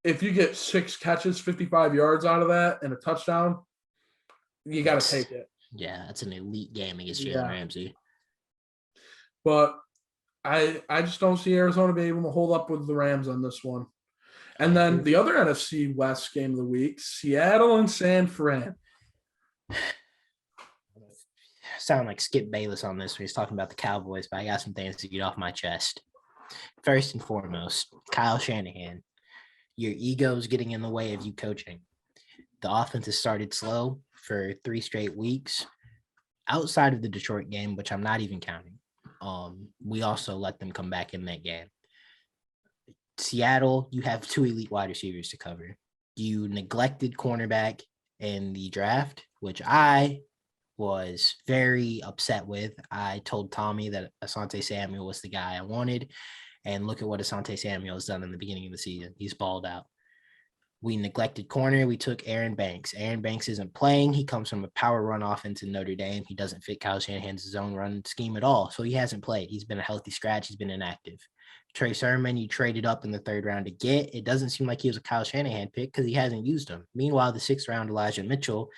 if you get 6 catches, 55 yards out of that and a touchdown, you got to take it. Yeah, that's an elite game against Jalen Yeah. Ramsey. But I just don't see Arizona being able to hold up with the Rams on this one. And then the other NFC West game of the week, Seattle and San Fran. Sound like Skip Bayless on this when he's talking about the Cowboys, but I got some things to get off my chest. First and foremost, Kyle Shanahan, your ego is getting in the way of you coaching. The offense has started slow for 3 straight weeks. Outside of the Detroit game, which I'm not even counting, we also let them come back in that game. Seattle, you have 2 elite wide receivers to cover. You neglected cornerback in the draft, which I was very upset with. I told Tommy that Asante Samuel was the guy I wanted, and look at what Asante Samuel has done in the beginning of the season. He's balled out. We neglected corner. We took Aaron Banks. Aaron Banks isn't playing. He comes from a power run offense in Notre Dame. He doesn't fit Kyle Shanahan's zone run scheme at all. So he hasn't played. He's been a healthy scratch. He's been inactive. Trey Sermon, you traded up in the 3rd round to get. It doesn't seem like he was a Kyle Shanahan pick because he hasn't used him. Meanwhile, the 6th round Elijah Mitchell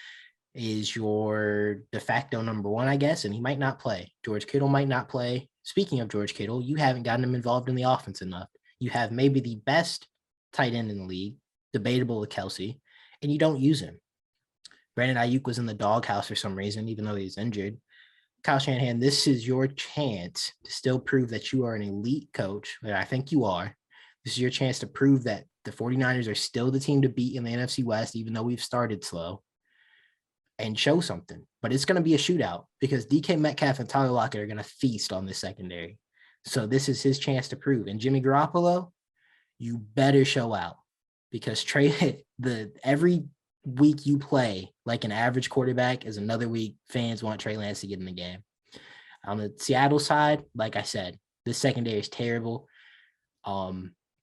is your de facto number 1, I guess, and he might not play. George Kittle might not play. Speaking of George Kittle, you haven't gotten him involved in the offense enough. You have maybe the best tight end in the league, debatable with Kelsey, and you don't use him. Brandon Ayuk was in the doghouse for some reason, even though he was injured. Kyle Shanahan, this is your chance to still prove that you are an elite coach, which I think you are. This is your chance to prove that the 49ers are still the team to beat in the NFC West, even though we've started slow, and show something. But it's going to be a shootout because DK Metcalf and Tyler Lockett are going to feast on this secondary. So this is his chance to prove. And Jimmy Garoppolo, you better show out because every week you play like an average quarterback is another week fans want Trey Lance to get in the game. On the Seattle side, like I said, this secondary is terrible.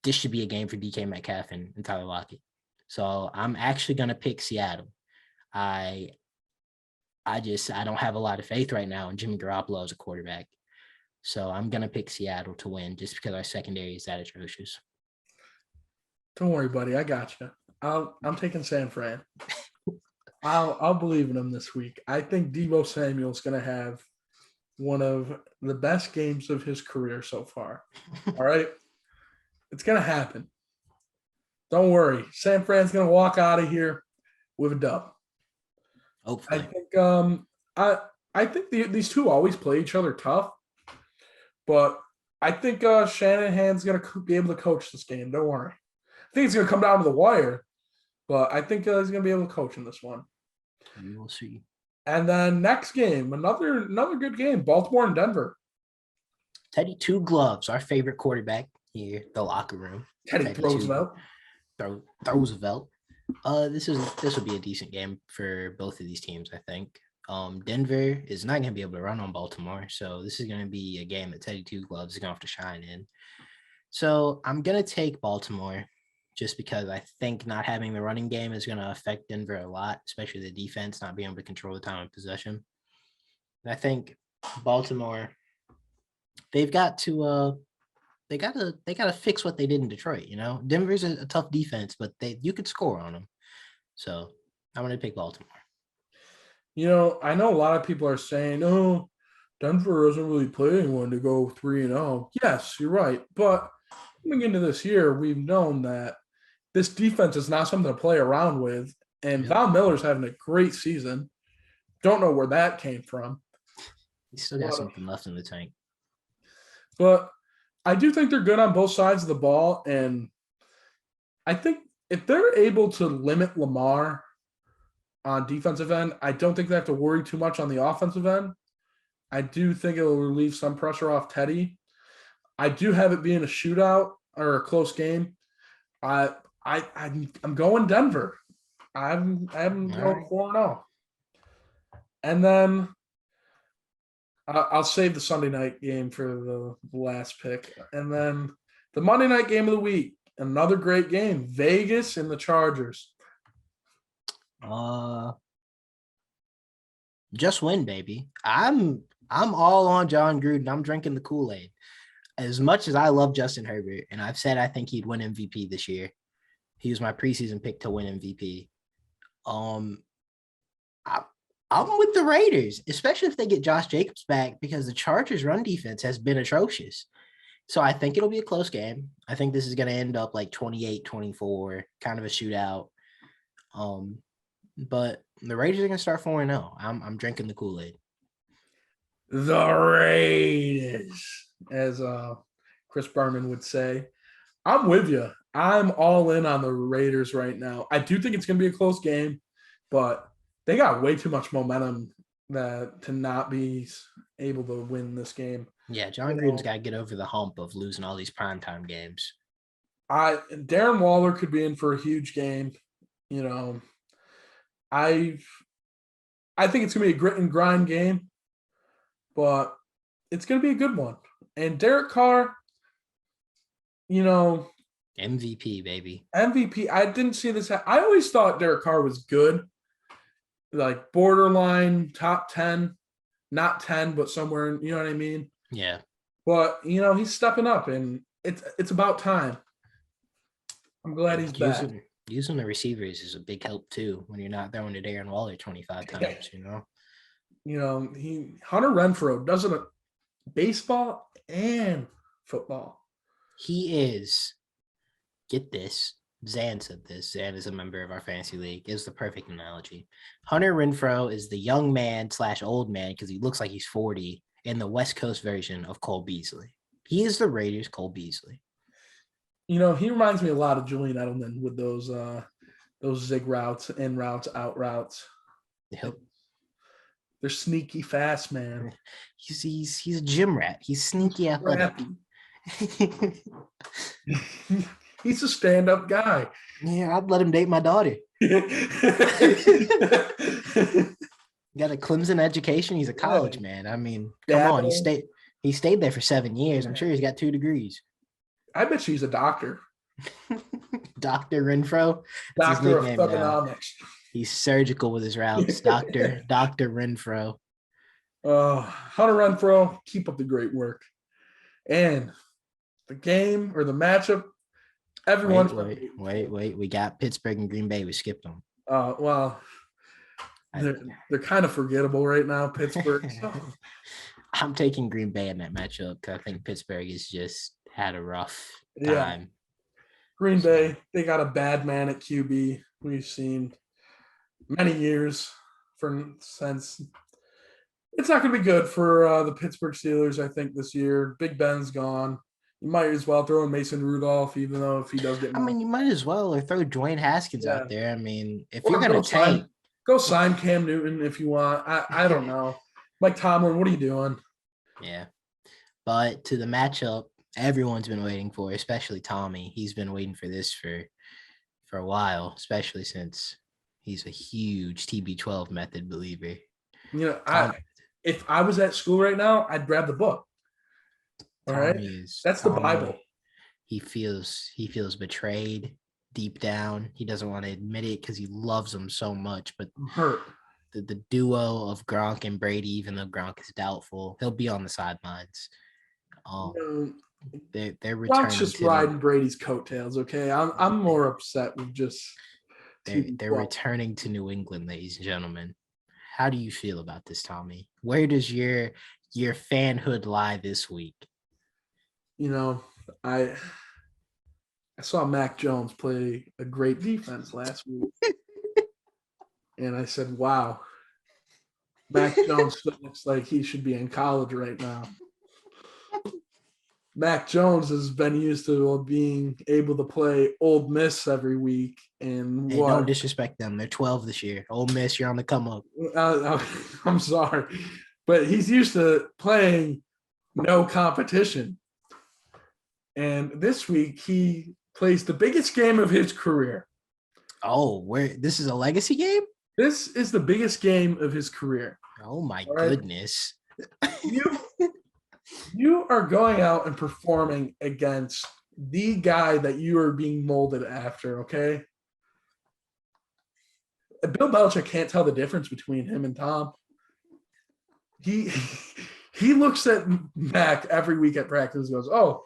This should be a game for DK Metcalf and Tyler Lockett. So I'm actually going to pick Seattle. I don't have a lot of faith right now in Jimmy Garoppolo as a quarterback. So I'm going to pick Seattle to win just because our secondary is that atrocious. Don't worry, buddy. I got you. I'm taking San Fran. I'll believe in him this week. I think Deebo Samuel's going to have one of the best games of his career so far. All right? It's going to happen. Don't worry. San Fran's going to walk out of here with a dub. Hopefully. I think these two always play each other tough, but I think Shanahan's going to be able to coach this game. Don't worry. I think it's going to come down to the wire, but I think he's going to be able to coach in this one. We will see. And then next game, another good game, Baltimore and Denver. Teddy Two Gloves, our favorite quarterback here, the locker room. Teddy Roosevelt. Roosevelt. This will be a decent game for both of these teams, I think. Denver is not going to be able to run on Baltimore, so this is going to be a game that Teddy Two Gloves is going to have to shine in. So I'm going to take Baltimore just because I think not having the running game is going to affect Denver a lot, especially the defense not being able to control the time of possession. And I think Baltimore, they've got to they got to fix what they did in Detroit. You know, Denver's a tough defense, but you could score on them. So I'm going to pick Baltimore. You know, I know a lot of people are saying, "Oh, Denver doesn't really play anyone to go 3-0." Yes, you're right, but coming into this year, we've known that this defense is not something to play around with. And Von Miller's having a great season. Don't know where that came from. He's still got something left in the tank. But I do think they're good on both sides of the ball. And I think if they're able to limit Lamar on defensive end, I don't think they have to worry too much on the offensive end. I do think it will relieve some pressure off Teddy. I do have it being a shootout or a close game. I'm going Denver. I'm going 4-0. And then I'll save the Sunday night game for the last pick. And then the Monday night game of the week, another great game, Vegas and the Chargers. Just win, baby. I'm all on John Gruden. I'm drinking the Kool-Aid. As much as I love Justin Herbert, and I've said I think he'd win MVP this year. He was my preseason pick to win MVP. I'm with the Raiders, especially if they get Josh Jacobs back because the Chargers' run defense has been atrocious. So I think it'll be a close game. I think this is going to end up like 28-24, kind of a shootout. But the Raiders are going to start 4-0. I'm drinking the Kool-Aid. The Raiders, as Chris Berman would say. I'm with you. I'm all in on the Raiders right now. I do think it's going to be a close game, but they got way too much momentum to not be able to win this game. Yeah, John Gruden's got to get over the hump of losing all these primetime games. Darren Waller could be in for a huge game. I think it's going to be a grit and grind game, but it's going to be a good one. And Derek Carr, MVP, baby. MVP. I didn't see this. I always thought Derek Carr was good, like borderline top 10, not 10, but somewhere, you know what I mean? Yeah. But, he's stepping up, and it's about time. I'm glad he's back. Using the receivers is a big help, too, when you're not throwing to Darren Waller 25 times, Hunter Renfrow does it baseball and football. He is, get this, Zan said this, Zan is a member of our fantasy league, is the perfect analogy. Hunter Renfrow is the young man / old man, because he looks like he's 40, in the West Coast version of Cole Beasley. He is the Raiders' Cole Beasley. He reminds me a lot of Julian Edelman with those zig routes, in routes, out routes. Yep. They're sneaky fast, man. He's a gym rat. He's sneaky athletic. He's a stand-up guy. Yeah, I'd let him date my daughter. Got a Clemson education. He's a college man. I mean, come on. He stayed there for 7 years. I'm sure he's got 2 degrees. I bet she's a doctor. Dr. Renfro. Doctor of thugonomics. He's surgical with his routes. Dr. Renfro. Hunter Renfro, keep up the great work. And the game or the matchup, everyone's wait. We got Pittsburgh and Green Bay. We skipped them. Well, they're kind of forgettable right now, Pittsburgh. So. I'm taking Green Bay in that matchup because I think Pittsburgh has just had a rough time. Yeah. Green Bay, they got a bad man at QB. We've seen many years since. It's not going to be good for the Pittsburgh Steelers, I think, this year. Big Ben's gone. You might as well throw in Mason Rudolph, even though if he does get more. I mean, you might as well, or throw Dwayne Haskins out there. I mean, if you're going to tank. Go sign Cam Newton if you want. I don't know. Mike Tomlin, what are you doing? Yeah. But to the matchup, everyone's been waiting for, especially Tommy. He's been waiting for this for a while, especially since he's a huge TB12 method believer. If I was at school right now, I'd grab the book. All right, that's the Bible. He feels betrayed deep down. He doesn't want to admit it because he loves them so much. But the duo of Gronk and Brady, even though Gronk is doubtful, he'll be on the sidelines. They're returning. Gronk's just riding Brady's coattails. Okay, I'm more upset with just. They're returning to New England, ladies and gentlemen. How do you feel about this, Tommy? Where does your fanhood lie this week? I saw Mac Jones play a great defense last week. And I said, wow, Mac Jones looks like he should be in college right now. Mac Jones has been used to being able to play Ole Miss every week. And don't disrespect them. They're 12 this year. Ole Miss, you're on the come up. I'm sorry. But he's used to playing no competition. And this week, he plays the biggest game of his career. Oh, this is a legacy game? This is the biggest game of his career. Oh, my goodness. You are going out and performing against the guy that you are being molded after, okay? Bill Belichick can't tell the difference between him and Tom. He looks at Mac every week at practice and goes, oh,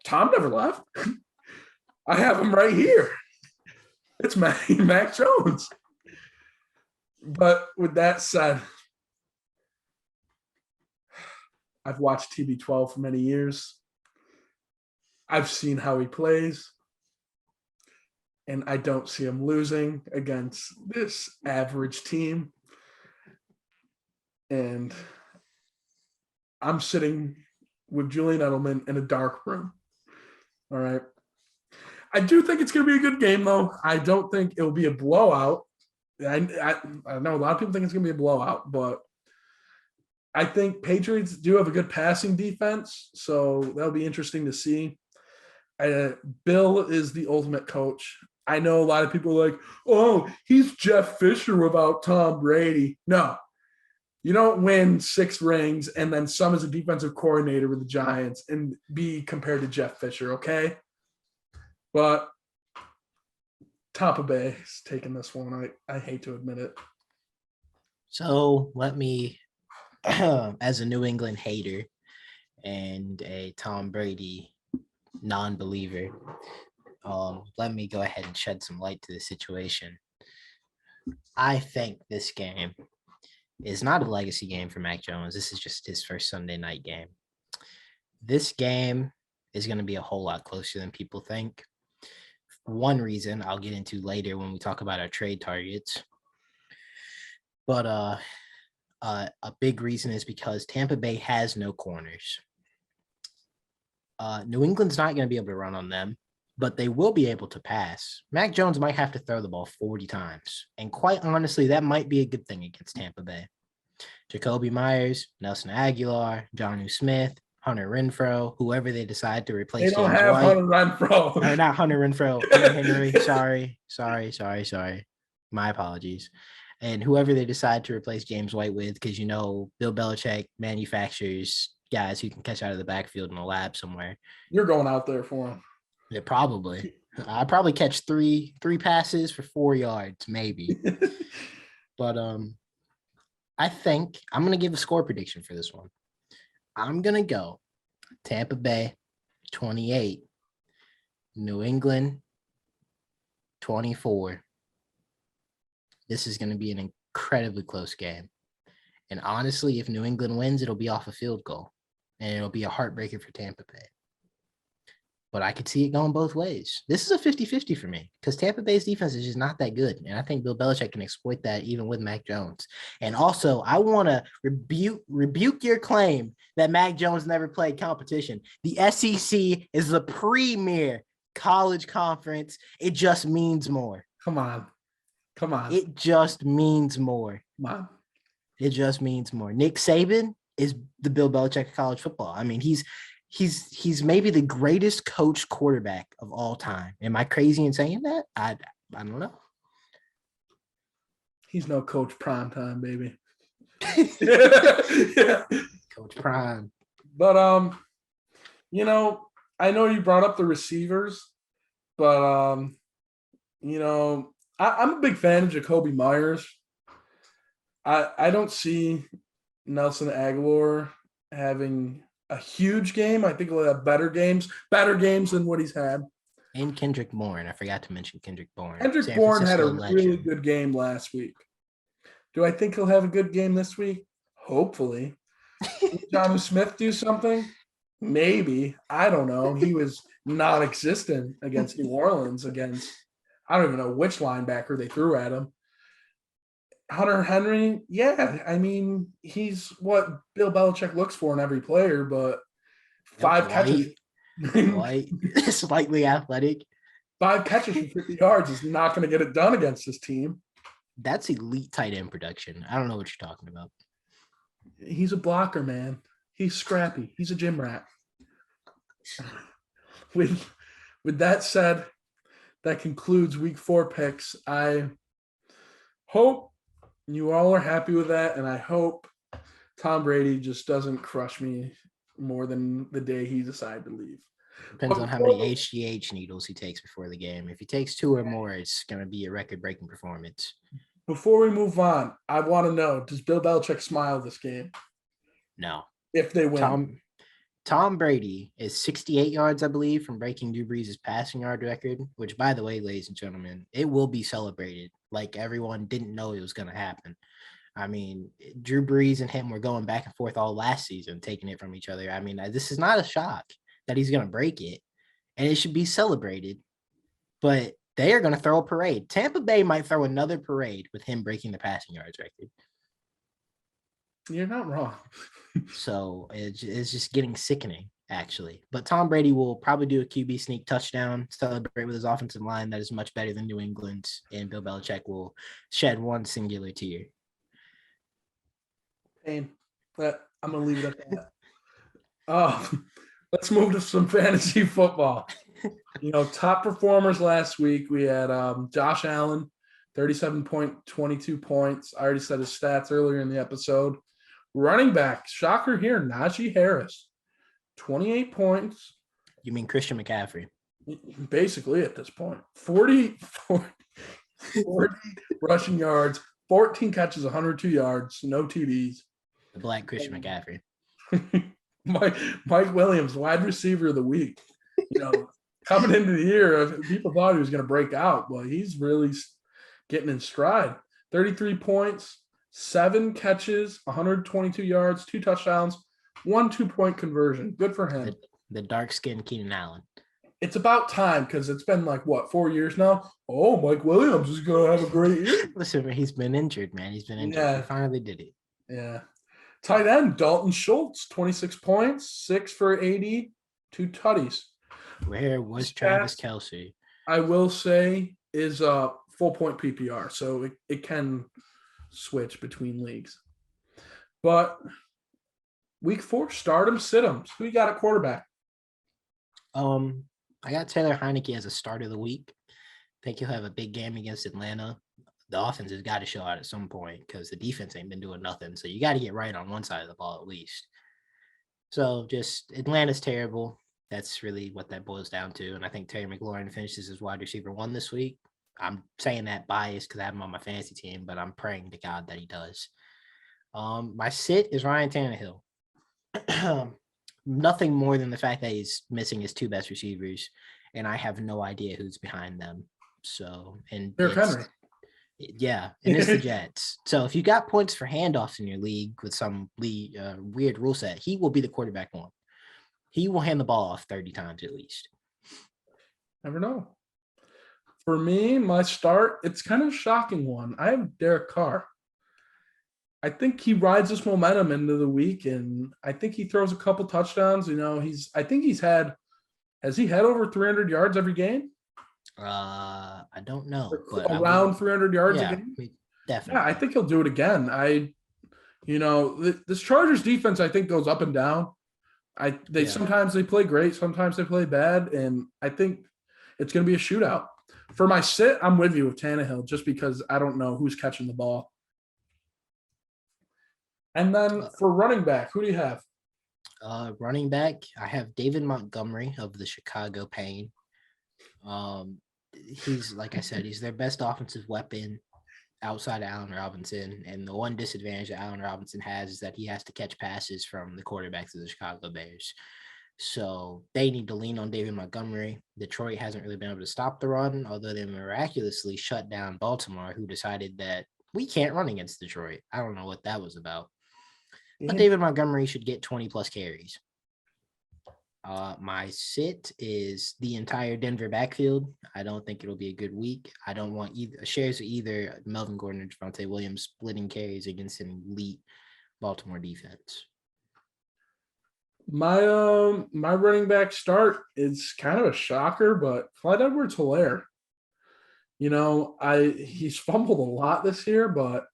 Tom never left. I have him right here. It's Mac Jones. But with that said, I've watched TB12 for many years. I've seen how he plays. And I don't see him losing against this average team. And I'm sitting with Julian Edelman in a dark room. All right. I do think it's going to be a good game, though. I don't think it'll be a blowout. I know a lot of people think it's going to be a blowout, but I think Patriots do have a good passing defense, so that'll be interesting to see. Bill is the ultimate coach. I know a lot of people are like, oh, he's Jeff Fisher without Tom Brady. No, you don't win 6 rings and then some as a defensive coordinator with the Giants and be compared to Jeff Fisher, okay? But Tampa Bay is taking this one. I hate to admit it. So let me, as a New England hater and a Tom Brady non-believer, let me go ahead and shed some light to the situation. I think this game is not a legacy game for Mac Jones. This is just his first Sunday night game. This game is going to be a whole lot closer than people think. One reason I'll get into later when we talk about our trade targets. But a big reason is because Tampa Bay has no corners. New England's not going to be able to run on them, but they will be able to pass. Mac Jones might have to throw the ball 40 times. And quite honestly, that might be a good thing against Tampa Bay. Jacoby Myers, Nelson Aguilar, Jonnu Smith, Hunter Renfrow, whoever they decide to replace. They don't have Hunter Renfrow. Or not Hunter Renfrow, Hunter Henry. Sorry. My apologies. And whoever they decide to replace James White with, because, you know, Bill Belichick manufactures guys who can catch out of the backfield in a lab somewhere. You're going out there for him. Yeah, probably. I'll probably catch three passes for 4 yards, maybe. But I think I'm going to give a score prediction for this one. I'm going to go Tampa Bay 28, New England 24. This is going to be an incredibly close game. And honestly, if New England wins, it'll be off a field goal. And it'll be a heartbreaker for Tampa Bay. But I could see it going both ways. This is a 50-50 for me because Tampa Bay's defense is just not that good. And I think Bill Belichick can exploit that even with Mac Jones. And also, I want to rebuke your claim that Mac Jones never played competition. The SEC is the premier college conference. It just means more. Come on. It just means more. Come on. It just means more. Nick Saban is the Bill Belichick of college football. I mean, he's maybe the greatest coach quarterback of all time. Am I crazy in saying that? I don't know. He's no Coach Primetime, baby. Yeah. Coach Prime. But you know, I know you brought up the receivers, but you know, I'm a big fan of Jacoby Myers. I don't see Nelson Aguilar having a huge game. I think he'll have better games than what he's had. And Kendrick Bourne. I forgot to mention Kendrick Bourne. Kendrick Bourne had a really good game last week. Do I think he'll have a good game this week? Hopefully. Jonnu Smith do something? Maybe. I don't know. He was non-existent against New Orleans I don't even know which linebacker they threw at him. Hunter Henry, yeah, I mean, he's what Bill Belichick looks for in every player, but 5 catches. White, slightly athletic. 5 catches for 50 yards is not going to get it done against this team. That's elite tight end production. I don't know what you're talking about. He's a blocker, man. He's scrappy. He's a gym rat. With that said, that concludes week 4 picks. I hope you all are happy with that, and I hope Tom Brady just doesn't crush me more than the day he decided to leave. Depends on how many HGH needles he takes before the game. If he takes 2 or more, it's going to be a record-breaking performance. Before we move on, I want to know, does Bill Belichick smile this game? No. If they win. Tom Brady is 68 yards, I believe, from breaking Drew Brees' passing yard record, which, by the way, ladies and gentlemen, it will be celebrated like everyone didn't know it was going to happen. I mean, Drew Brees and him were going back and forth all last season, taking it from each other. I mean, this is not a shock that he's going to break it, and it should be celebrated. But they are going to throw a parade. Tampa Bay might throw another parade with him breaking the passing yards record. You're not wrong. So it's just getting sickening, actually. But Tom Brady will probably do a QB sneak touchdown, celebrate with his offensive line that is much better than New England's, and Bill Belichick will shed one singular tear. Pain. But I'm going to leave it at that. Let's move to some fantasy football. Top performers last week, we had Josh Allen, 37.22 points. I already said his stats earlier in the episode. Running back, shocker here, Najee Harris, 28 points. You mean Christian McCaffrey? Basically at this point. 40 rushing yards, 14 catches, 102 yards, no TDs. The black Christian McCaffrey. Mike Williams, wide receiver of the week. Coming into the year, people thought he was going to break out. Well, he's really getting in stride. 33 points, 7 catches, 122 yards, 2 touchdowns, 1 2-point conversion. Good for him. The dark-skinned Keenan Allen. It's about time because it's been 4 years now? Oh, Mike Williams is going to have a great year. Listen, he's been injured, man. He's been injured. Yeah. He finally did it. Yeah. Tight end, Dalton Schultz, 26 points, 6 for 80, 2 tutties. Where was Travis Kelce? I will say is full point PPR, so it can switch between leagues. But week 4, stardom, sit-ems. Who you got at quarterback? I got Taylor Heineke as a start of the week. I think he'll have a big game against Atlanta. The offense has got to show out at some point because the defense ain't been doing nothing. So you got to get right on one side of the ball at least. So just Atlanta's terrible. That's really what that boils down to. And I think Terry McLaurin finishes as wide receiver 1 this week. I'm saying that biased because I have him on my fantasy team, but I'm praying to God that he does. My sit is Ryan Tannehill. Nothing more than the fact that he's missing his 2 best receivers, and I have no idea who's behind them. So, and Derrick Henry. Yeah, and it's the Jets. So if you got points for handoffs in your league with some weird rule set, he will be the quarterback 1. He will hand the ball off 30 times at least. Never know. For me, my start, it's kind of a shocking one. I have Derek Carr. I think he rides this momentum into the week, and I think he throws a couple touchdowns. Has he had over 300 yards every game? I don't know. But around 300 yards a game? Definitely. Yeah, I think he'll do it again. This Chargers defense, I think, goes up and down. Sometimes they play great, sometimes they play bad, and I think it's going to be a shootout. For my sit, I'm with you with Tannehill just because I don't know who's catching the ball. And then for running back, who do you have? Running back, I have David Montgomery of the Chicago Pain. He's, like I said, he's their best offensive weapon outside of Allen Robinson. And the one disadvantage that Allen Robinson has is that he has to catch passes from the quarterbacks of the Chicago Bears. So they need to lean on David Montgomery. Detroit hasn't really been able to stop the run, although they miraculously shut down Baltimore, who decided that we can't run against Detroit. I don't know what that was about. But David Montgomery should get 20-plus carries. My sit is the entire Denver backfield. I don't think it'll be a good week. I don't want shares of either Melvin Gordon or Devontae Williams splitting carries against an elite Baltimore defense. My running back start is kind of a shocker, but Clyde Edwards-Helaire. He's fumbled a lot this year, but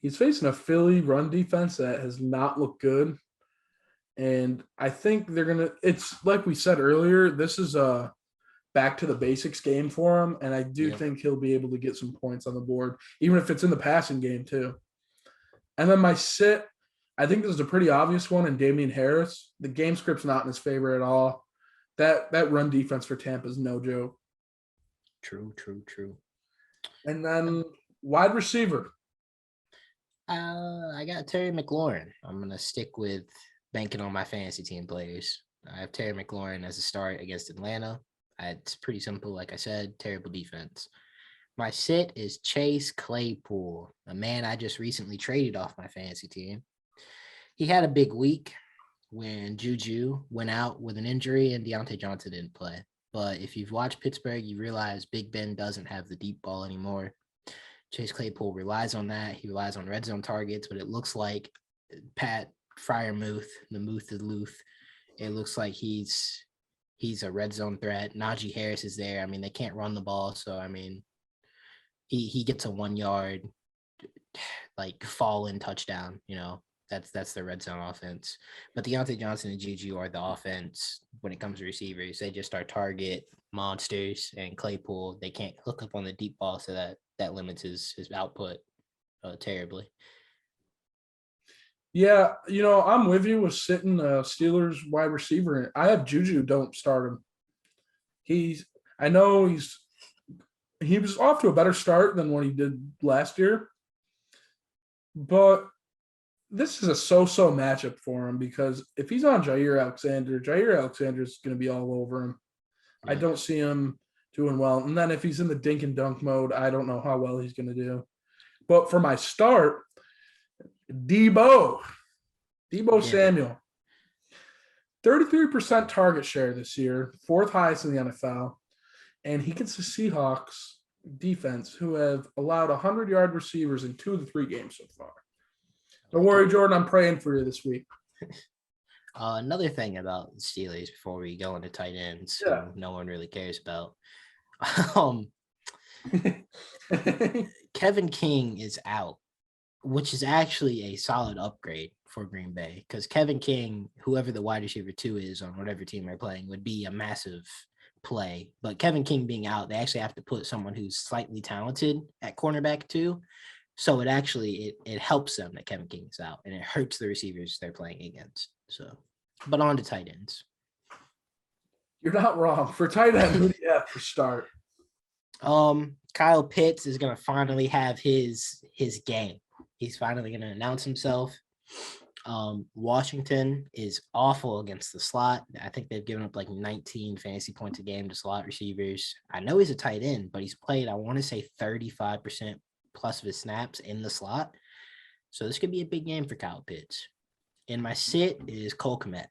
he's facing a Philly run defense that has not looked good. And I think it's like we said earlier, this is a back to the basics game for him. And I do think he'll be able to get some points on the board, even if it's in the passing game too. And then my sit, I think this is a pretty obvious one in Damian Harris. The game script's not in his favor at all. That run defense for Tampa is no joke. True. And then wide receiver. I got Terry McLaurin. I'm going to stick with banking on my fantasy team players. I have Terry McLaurin as a start against Atlanta. It's pretty simple. Like I said, terrible defense. My sit is Chase Claypool, a man I just recently traded off my fantasy team. He had a big week when Juju went out with an injury and Deontay Johnson didn't play. But if you've watched Pittsburgh, you realize Big Ben doesn't have the deep ball anymore. Chase Claypool relies on that. He relies on red zone targets, but it looks like Pat Fryermuth, the Muth of Luth, it looks like he's a red zone threat. Najee Harris is there. I mean, they can't run the ball. So, I mean, he gets a 1 yard, like fall in touchdown, that's the red zone offense. But Deontay Johnson and Juju are the offense when it comes to receivers. They just are target monsters, and Claypool, they can't hook up on the deep ball, so that limits his output terribly. Yeah, I'm with you with sitting Steelers wide receiver. I have Juju, don't start him. He was off to a better start than what he did last year. But this is a so-so matchup for him because if he's on Jair Alexander is going to be all over him. Yeah. I don't see him doing well. And then if he's in the dink and dunk mode, I don't know how well he's going to do. But for my start, Debo Samuel, 33% target share this year, fourth highest in the NFL. And he gets the Seahawks defense, who have allowed 100-yard receivers in 2 of the 3 games so far. Don't worry, Jordan, I'm praying for you this week. Another thing about the Steelers before we go into tight ends, who no one really cares about. Kevin King is out, which is actually a solid upgrade for Green Bay because Kevin King, whoever the wide receiver 2 is on whatever team they're playing, would be a massive play. But Kevin King being out, they actually have to put someone who's slightly talented at cornerback too. So it helps them that Kevin King is out, and it hurts the receivers they're playing against. So, but on to tight ends. You're not wrong. For tight end, who do you have for start? Kyle Pitts is gonna finally have his game. He's finally gonna announce himself. Washington is awful against the slot. I think they've given up like 19 fantasy points a game to slot receivers. I know he's a tight end, but he's played, I want to say 35% plus of his snaps in the slot. So this could be a big game for Kyle Pitts. And my sit is Cole Kmet.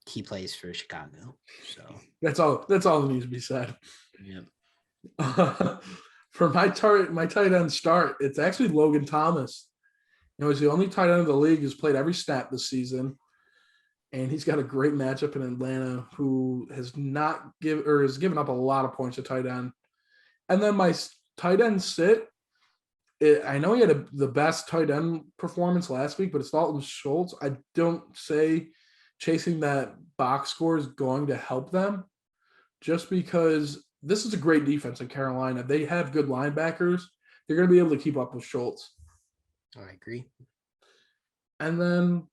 He plays for Chicago. So that's all that needs to be said. Yep. For my tight end start, it's actually Logan Thomas. He's the only tight end of the league who's played every snap this season. And he's got a great matchup in Atlanta, who has given up a lot of points to tight end. And then my tight end sit, I know he had the best tight end performance last week, but it's Dalton Schultz. I don't say chasing that box score is going to help them just because this is a great defense in Carolina. They have good linebackers. They're going to be able to keep up with Schultz. I agree. And then,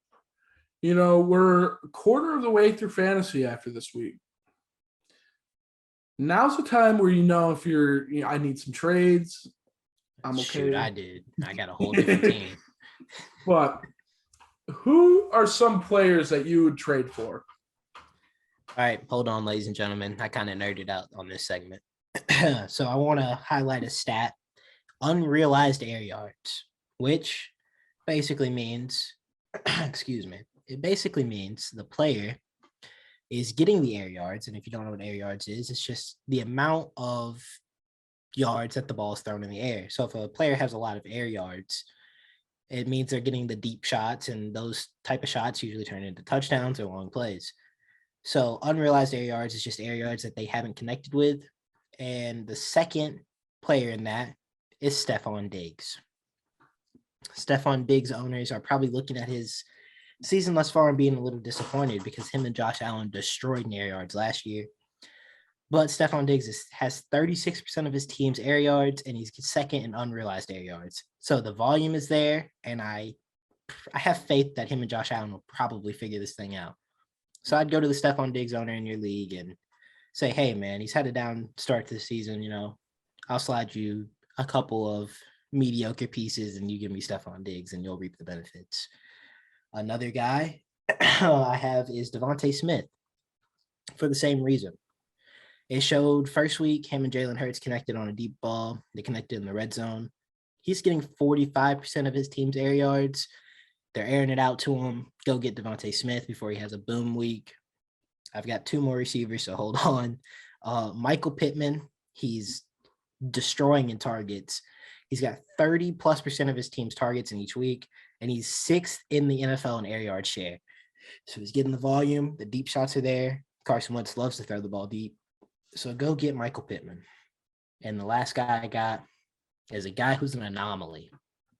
we're a quarter of the way through fantasy after this week. Now's the time where if I need some trades. I'm okay. Shoot, I did. I got a whole different team. But who are some players that you would trade for? All right, hold on, ladies and gentlemen. I kind of nerded out on this segment. So I want to highlight a stat, unrealized air yards, which basically means, it basically means the player is getting the air yards. And if you don't know what air yards is, it's just the amount of yards that the ball is thrown in the air. So if a player has a lot of air yards, it means they're getting the deep shots, and those type of shots usually turn into touchdowns or long plays. So unrealized air yards is just air yards that they haven't connected with. And the second player in that is Stephon Diggs. Stephon Diggs owners are probably looking at his season thus far and being a little disappointed because him and Josh Allen destroyed air yards last year. But Stephon Diggs has 36% of his team's air yards, and he's second in unrealized air yards. So the volume is there, and I have faith that him and Josh Allen will probably figure this thing out. So I'd go to the Stephon Diggs owner in your league and say, hey, man, he's had a down start to the season. I'll slide you a couple of mediocre pieces and you give me Stephon Diggs and you'll reap the benefits. Another guy I have is Devante Smith for the same reason. It showed first week him and Jalen Hurts connected on a deep ball. They connected in the red zone. He's getting 45% of his team's air yards. They're airing it out to him. Go get Devante Smith before he has a boom week. I've got two more receivers, so hold on. Michael Pittman, he's destroying in targets. He's got 30+% of his team's targets in each week, and he's 6th in the NFL in air yard share. So he's getting the volume. The deep shots are there. Carson Wentz loves to throw the ball deep. So go get Michael Pittman. And the last guy I got is a guy who's an anomaly.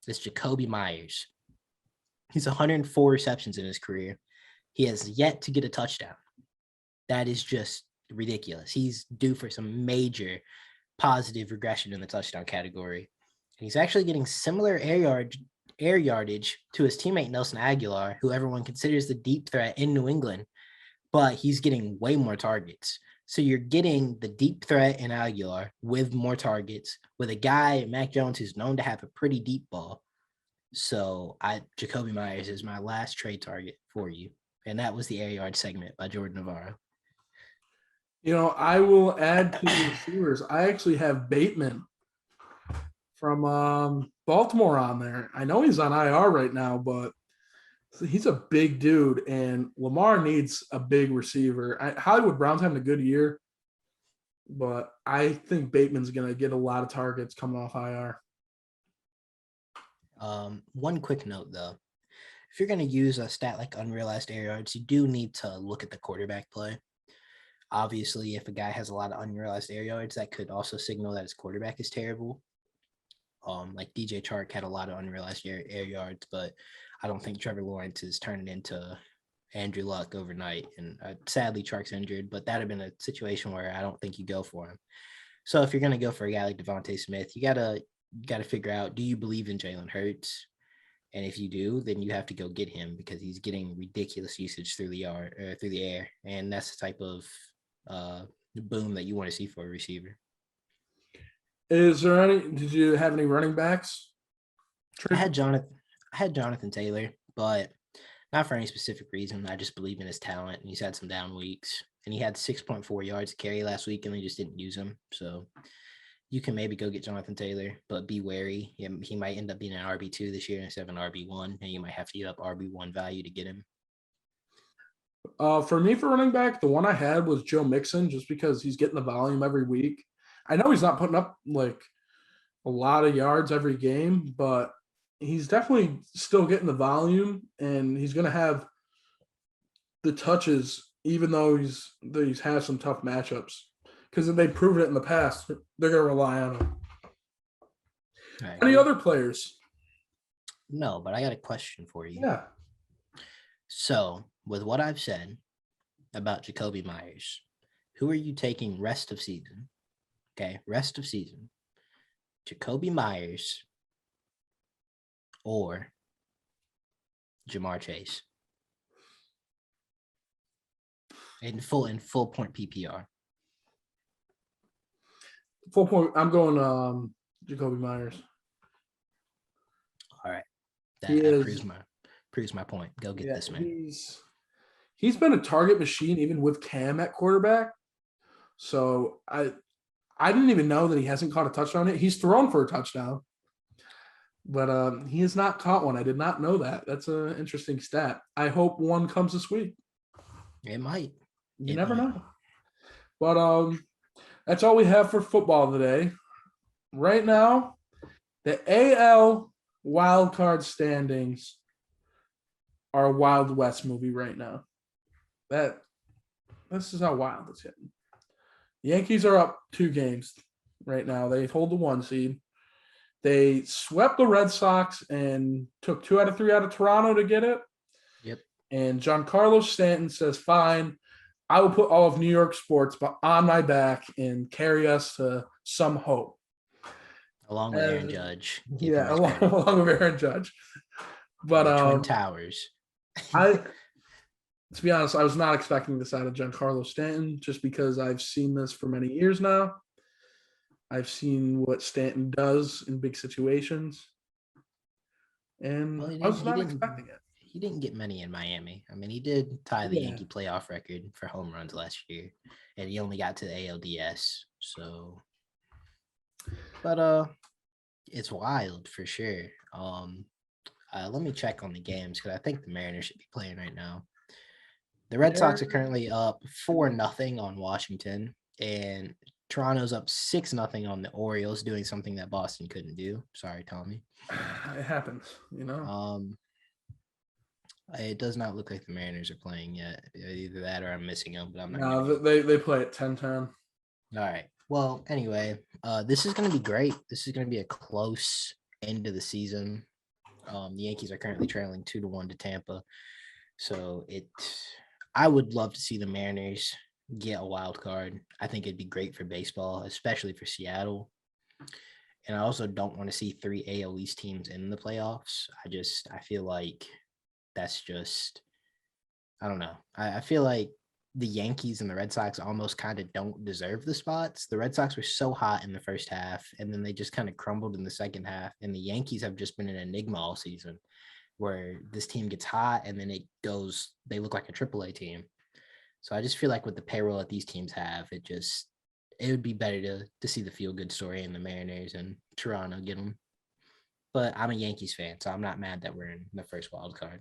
It's Jacoby Myers. He's 104 receptions in his career. He has yet to get a touchdown. That is just ridiculous. He's due for some major positive regression in the touchdown category. And he's actually getting similar air yardage to his teammate Nelson Aguilar, who everyone considers the deep threat in New England, but he's getting way more targets. So you're getting the deep threat in Aguilar with more targets, with a guy, Mac Jones, who's known to have a pretty deep ball. So Jacoby Myers is my last trade target for you. And that was the air yard segment by Jordan Navarro. I will add to the receivers. I actually have Bateman from Baltimore on there. I know he's on IR right now, but he's a big dude, and Lamar needs a big receiver. Hollywood Brown's having a good year, but I think Bateman's going to get a lot of targets coming off IR. One quick note, though. If you're going to use a stat like unrealized air yards, you do need to look at the quarterback play. Obviously, if a guy has a lot of unrealized air yards, that could also signal that his quarterback is terrible. Like DJ Chark had a lot of unrealized air yards, but I don't think Trevor Lawrence is turning into Andrew Luck overnight. And sadly, Chark's injured, but that would have been a situation where I don't think you go for him. So if you're going to go for a guy like Devante Smith, you gotta figure out, do you believe in Jalen Hurts? And if you do, then you have to go get him because he's getting ridiculous usage through the air, and that's the type of boom that you want to see for a receiver. Did you have any running backs? I had Jonathan Taylor, but not for any specific reason. I just believe in his talent, and he's had some down weeks. And he had 6.4 yards to carry last week, and they just didn't use him. So you can maybe go get Jonathan Taylor, but be wary. He might end up being an RB2 this year instead of an RB1, and you might have to give up RB1 value to get him. For me, for running back, the one I had was Joe Mixon, just because he's getting the volume every week. I know he's not putting up like a lot of yards every game, but he's definitely still getting the volume, and he's going to have the touches, even though he's had some tough matchups. Because they've proven it in the past, they're going to rely on him. Any other players? No, but I got a question for you. Yeah. So, with what I've said about Jacoby Myers, who are you taking rest of season? Okay, rest of season. Jacoby Myers or Jamar Chase? In full point PPR. Full point. I'm going Jacoby Myers. All right. That proves my point. Go get this man. He's been a target machine even with Cam at quarterback. So I didn't even know that he hasn't caught a touchdown yet. He's thrown for a touchdown, but he has not caught one. I did not know that. That's an interesting stat. I hope one comes this week. It might. You never know. But that's all we have for football today. Right now, the AL wildcard standings are a Wild West movie right now. This is how wild it's hitting. The Yankees are up 2 games right now. They hold the 1 seed. They swept the Red Sox and took 2 out of 3 out of Toronto to get it. Yep. And Giancarlo Stanton says, fine, I will put all of New York sports on my back and carry us to some hope. Along with Aaron Judge. Yeah, along with Aaron Judge. But Twin Towers. To be honest, I was not expecting this out of Giancarlo Stanton just because I've seen this for many years now. I've seen what Stanton does in big situations. And I was not expecting it. he didn't get many in Miami. I mean, he did tie the Yeah. Yankee playoff record for home runs last year, and he only got to the ALDS. So, but it's wild for sure. Let me check on the games because I think the Mariners should be playing right now. The Red Sox are currently up 4-0 on Washington, and Toronto's up 6-0 on the Orioles, doing something that Boston couldn't do. Sorry, Tommy. It happens, you know. It does not look like the Mariners are playing yet. Either that or I'm missing them, but I'm not. No, they play at 10-10. All right. Well, anyway, this is going to be great. This is going to be a close end of the season. The Yankees are currently trailing 2-1 to Tampa, so I would love to see the Mariners get a wild card. I think it'd be great for baseball, especially for Seattle. And I also don't want to see 3 AL East teams in the playoffs. I feel like that's just, I don't know. I feel like the Yankees and the Red Sox almost kind of don't deserve the spots. The Red Sox were so hot in the first half, and then they just kind of crumbled in the second half. And the Yankees have just been an enigma all season, where this team gets hot and then they look like a AAA team. So I just feel like with the payroll that these teams have, it would be better to see the feel good story in the Mariners and Toronto get them. But I'm a Yankees fan, so I'm not mad that we're in the first wild card.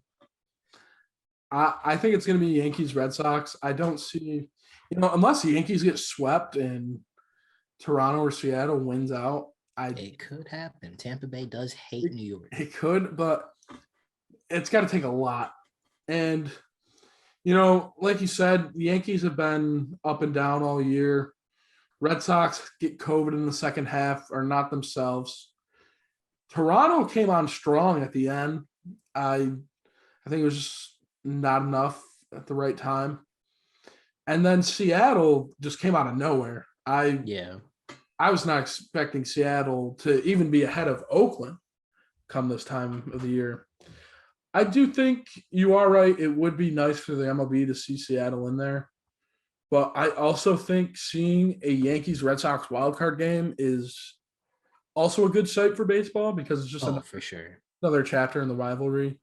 I think it's going to be Yankees Red Sox. I don't see, unless the Yankees get swept and Toronto or Seattle wins out. It could happen. Tampa Bay does hate New York. It could, but it's got to take a lot. And, like you said, the Yankees have been up and down all year. Red Sox get COVID in the second half, are not themselves. Toronto came on strong at the end. I think it was just not enough at the right time. And then Seattle just came out of nowhere. I was not expecting Seattle to even be ahead of Oakland come this time of the year. I do think you are right. It would be nice for the MLB to see Seattle in there. But I also think seeing a Yankees-Red Sox wildcard game is also a good sight for baseball because it's just another chapter in the rivalry.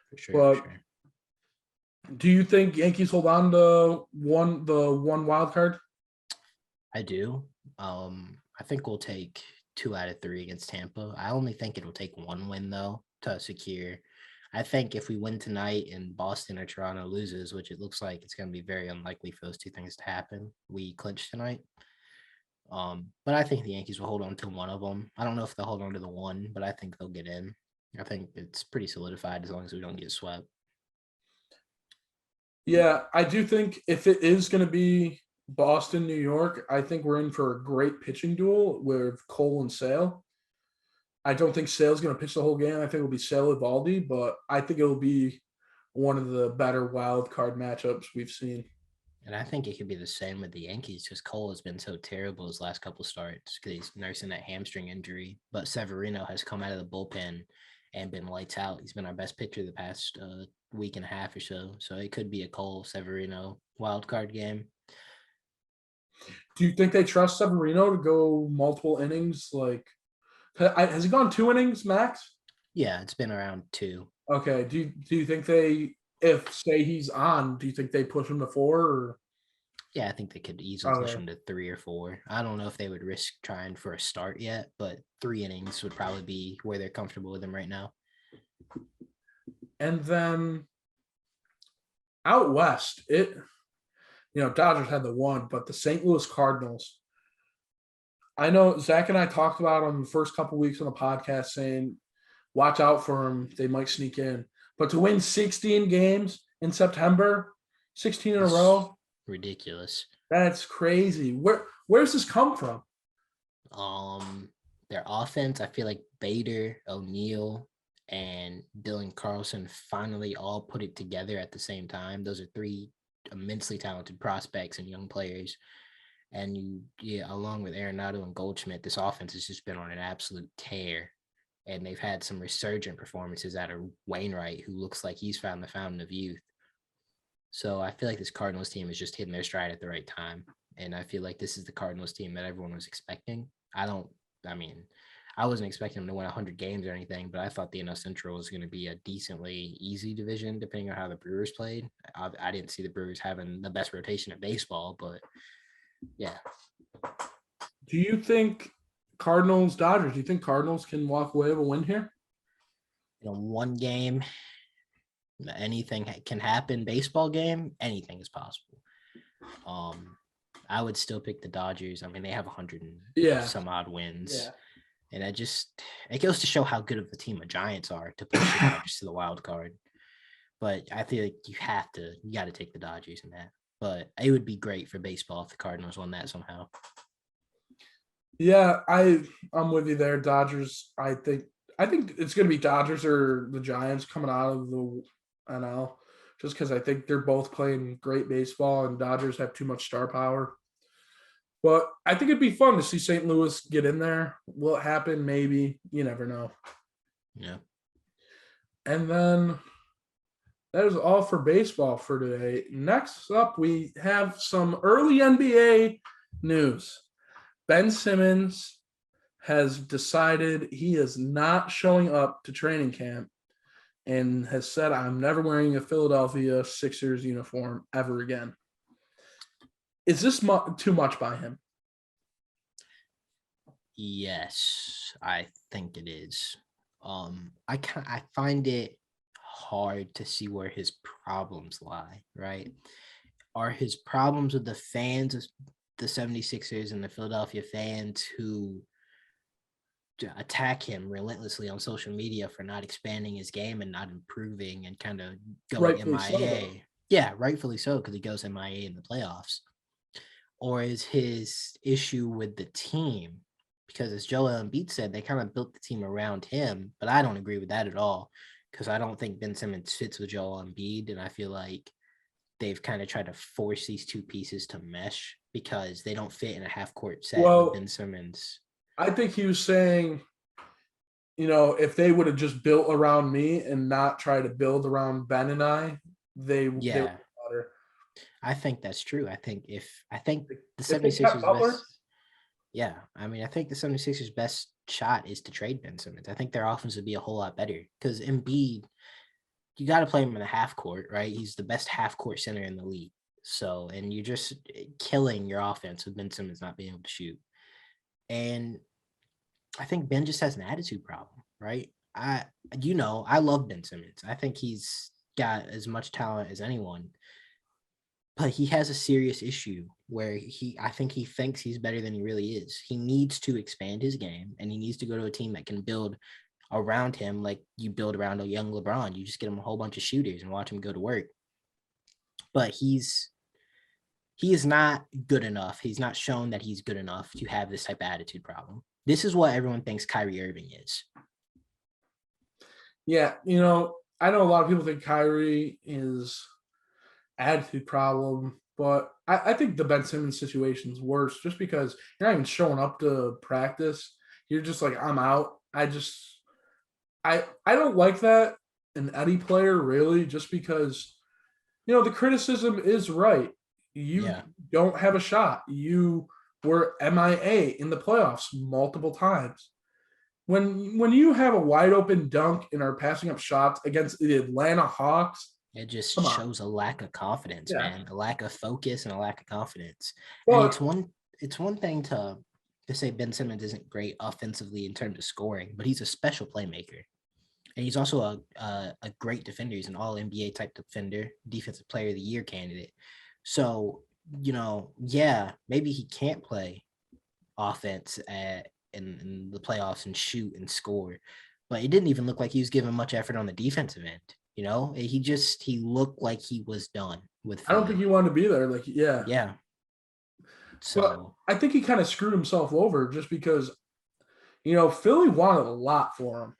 For sure. But do you think Yankees hold on to the one wild card? I do. I think we'll take 2 out of 3 against Tampa. I only think it'll take 1 win though to secure. I think if we win tonight and Boston or Toronto loses, which it looks like it's going to be very unlikely for those 2 things to happen, we clinch tonight. But I think the Yankees will hold on to one of them. I don't know if they'll hold on to the one, but I think they'll get in. I think it's pretty solidified as long as we don't get swept. Yeah, I do think if it is going to be Boston, New York, I think we're in for a great pitching duel with Cole and Sale. I don't think Sale's going to pitch the whole game. I think it'll be Sale Eovaldi, but I think it'll be one of the better wild card matchups we've seen. And I think it could be the same with the Yankees because Cole has been so terrible his last couple starts because he's nursing that hamstring injury. But Severino has come out of the bullpen and been lights out. He's been our best pitcher the past week and a half or so. So it could be a Cole Severino wild card game. Do you think they trust Severino to go multiple innings? Has he gone 2 innings max? Yeah, it's been around 2. Okay. Do you think if say he's on, do you think they push him to 4 or? Yeah, I think they could easily push him to 3 or 4. I don't know if they would risk trying for a start yet, but 3 innings would probably be where they're comfortable with him right now. And then out west, Dodgers had the 1, but the St. Louis Cardinals. I know Zach and I talked about them the first couple weeks on the podcast saying, watch out for them. They might sneak in. But to win 16 games in September, 16 in a row. Ridiculous. That's crazy. Where's this come from? Their offense, I feel like Bader, O'Neal, and Dylan Carlson finally all put it together at the same time. Those are 3 immensely talented prospects and young players. And along with Arenado and Goldschmidt, this offense has just been on an absolute tear. And they've had some resurgent performances out of Wainwright, who looks like he's found the fountain of youth. So I feel like this Cardinals team is just hitting their stride at the right time. And I feel like this is the Cardinals team that everyone was expecting. I I wasn't expecting them to win 100 games or anything, but I thought the NL Central was going to be a decently easy division, depending on how the Brewers played. I didn't see the Brewers having the best rotation in baseball, but yeah. Do you think Cardinals-Dodgers, do you think Cardinals can walk away with a win here? One game, anything can happen. Baseball game, anything is possible. I would still pick the Dodgers. I mean, they have 100 and some odd wins. Yeah. And it goes to show how good of a team the Giants are to push the Dodgers to the wild card. But I feel like you got to take the Dodgers in that. But it would be great for baseball if the Cardinals won that somehow. Yeah, I'm with you there. Dodgers, I think it's going to be Dodgers or the Giants coming out of the NL, just because I think they're both playing great baseball and Dodgers have too much star power. But I think it'd be fun to see St. Louis get in there. Will it happen? Maybe. You never know. Yeah. And then that is all for baseball for today. Next up, we have some early NBA news. Ben Simmons has decided he is not showing up to training camp and has said, I'm never wearing a Philadelphia Sixers uniform ever again. Is this too much by him? Yes, I think it is. I find it hard to see where his problems lie, right? Are his problems with the fans of the 76ers and the Philadelphia fans who attack him relentlessly on social media for not expanding his game and not improving and kind of going MIA? Yeah, rightfully so, because he goes MIA in the playoffs. Or is his issue with the team? Because as Joel Embiid said, they kind of built the team around him, but I don't agree with that at all, because I don't think Ben Simmons fits with Joel Embiid, and I feel like they've kind of tried to force these two pieces to mesh because they don't fit in a half-court set with Ben Simmons. I think he was saying, if they would have just built around me and not try to build around Ben and they would be better. I think that's true. I think the 76ers best, yeah, I mean, I think the 76ers best shot is to trade Ben Simmons. I think their offense would be a whole lot better because Embiid, you got to play him in the half court, right? He's the best half court center in the league. So, and you're just killing your offense with Ben Simmons not being able to shoot. And I think Ben just has an attitude problem, right? I love Ben Simmons. I think he's got as much talent as anyone, but he has a serious issue where I think he thinks he's better than he really is. He needs to expand his game, and he needs to go to a team that can build around him like you build around a young LeBron. You just get him a whole bunch of shooters and watch him go to work. But he is not good enough. He's not shown that he's good enough to have this type of attitude problem. This is what everyone thinks Kyrie Irving is. Yeah, I know a lot of people think Kyrie is attitude problem, but I think the Ben Simmons situation is worse just because you're not even showing up to practice. You're just like, I'm out. I don't like that in any player really, just because, the criticism is right. You don't have a shot. You were MIA in the playoffs multiple times. When you have a wide open dunk and are passing up shots against the Atlanta Hawks, it just shows a lack of confidence, man, a lack of focus and a lack of confidence. Well, and it's one thing to say Ben Simmons isn't great offensively in terms of scoring, but he's a special playmaker. And he's also a great defender. He's an all-NBA type defender, defensive player of the year candidate. So, maybe he can't play offense in the playoffs and shoot and score, but it didn't even look like he was giving much effort on the defensive end. He looked like he was done with Philly. I don't think he wanted to be there. Yeah. So but I think he kind of screwed himself over just because, Philly wanted a lot for him.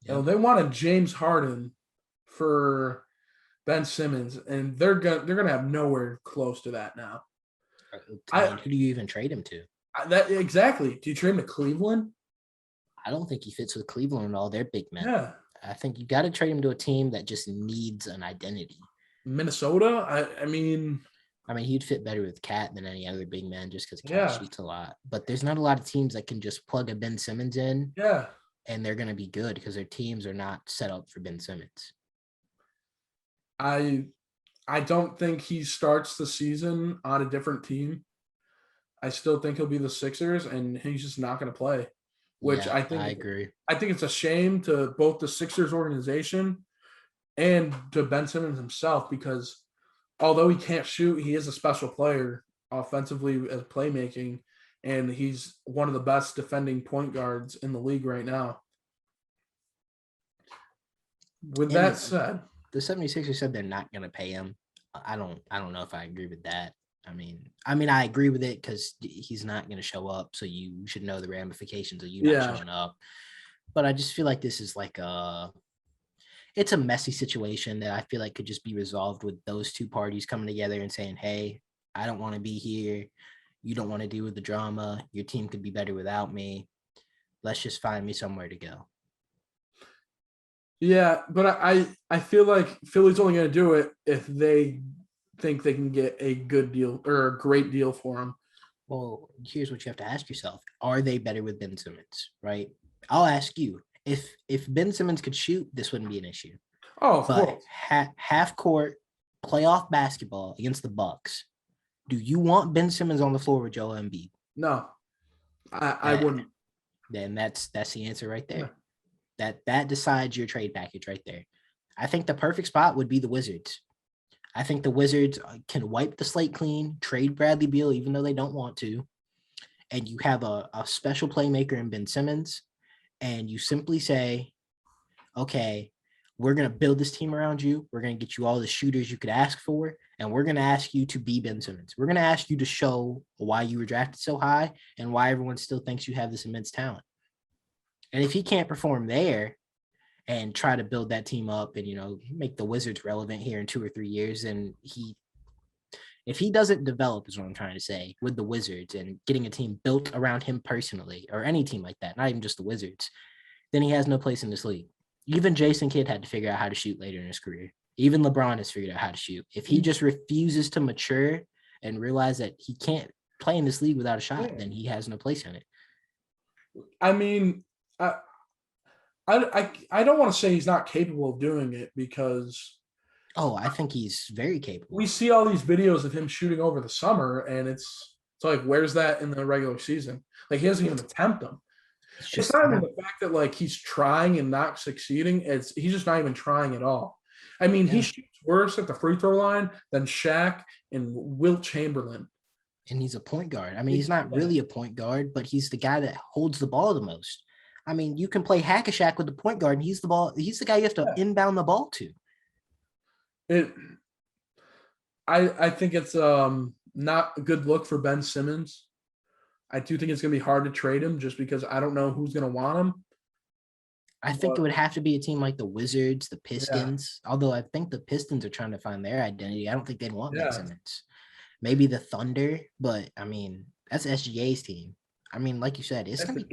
Yep. They wanted James Harden for Ben Simmons, and they're gonna have nowhere close to that now. Who do you even trade him to? Exactly. Do you trade him to Cleveland? I don't think he fits with Cleveland and all their big men. Yeah. I think you got to trade him to a team that just needs an identity. Minnesota? I mean, I mean, he'd fit better with Cat than any other big man just because Cat Yeah. shoots a lot. But there's not a lot of teams that can just plug a Ben Simmons in Yeah. and they're going to be good because their teams are not set up for Ben Simmons. I don't think he starts the season on a different team. I still think he'll be the Sixers, and he's just not going to play. Which Yeah, I agree. I think it's a shame to both the Sixers organization and to Ben Simmons himself, because although he can't shoot, he is a special player offensively as playmaking, and he's one of the best defending point guards in the league right now. With that said, the 76ers said they're not going to pay him. I don't know if I agree with that. I mean, I agree with it because he's not going to show up, so you should know the ramifications of you not showing up. But I just feel like this is like it's a messy situation that I feel like could just be resolved with those two parties coming together and saying, hey, I don't want to be here. You don't want to deal with the drama. Your team could be better without me. Let's just find me somewhere to go. Yeah, but I feel like Philly's only going to do it if they think they can get a good deal or a great deal for him. Well, here's what you have to ask yourself. Are they better with Ben Simmons, right? I'll ask you. If Ben Simmons could shoot, this wouldn't be an issue. Oh, of course. Half court playoff basketball against the Bucks. Do you want Ben Simmons on the floor with Joel Embiid? No, I wouldn't. Then that's the answer right there. Yeah. That decides your trade package right there. I think the perfect spot would be the Wizards. I think the Wizards can wipe the slate clean, trade Bradley Beal, even though they don't want to, and you have a special playmaker in Ben Simmons, and you simply say, okay, we're going to build this team around you. We're going to get you all the shooters you could ask for, and we're going to ask you to be Ben Simmons. We're going to ask you to show why you were drafted so high and why everyone still thinks you have this immense talent. And if he can't perform there and try to build that team up and, make the Wizards relevant here in 2 or 3 years, then if he doesn't develop, is what I'm trying to say, with the Wizards and getting a team built around him personally, or any team like that, not even just the Wizards, then he has no place in this league. Even Jason Kidd had to figure out how to shoot later in his career. Even LeBron has figured out how to shoot. If he just refuses to mature and realize that he can't play in this league without a shot, then he has no place in it. I mean, I don't want to say he's not capable of doing it, because I think he's very capable. We see all these videos of him shooting over the summer, and it's like, where's that in the regular season? Like, he doesn't even attempt them. It's not even the fact that like he's trying and not succeeding. He's just not even trying at all. I mean, he shoots worse at the free throw line than Shaq and Wilt Chamberlain. And he's a point guard. I mean, he's not really a point guard, but he's the guy that holds the ball the most. I mean, you can play hack-a-shack with the point guard, and he's the guy you have to inbound the ball to. I think it's not a good look for Ben Simmons. I do think it's going to be hard to trade him just because I don't know who's going to want him. I think it would have to be a team like the Wizards, the Pistons, although I think the Pistons are trying to find their identity. I don't think they'd want Ben Simmons. Maybe the Thunder, but I mean, that's SGA's team. I mean, like you said, it's going to be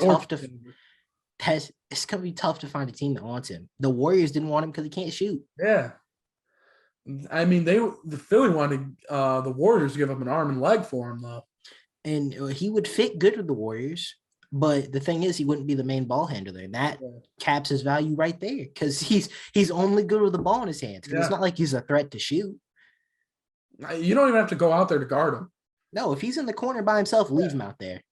tough to find a team that wants him. The Warriors didn't want him because he can't shoot. Yeah. I mean, the Philly wanted the Warriors to give up an arm and leg for him, though. And he would fit good with the Warriors, but the thing is, he wouldn't be the main ball handler. And that caps his value right there, because he's only good with the ball in his hands. Because it's not like he's a threat to shoot. You don't even have to go out there to guard him. No, if he's in the corner by himself, leave him out there.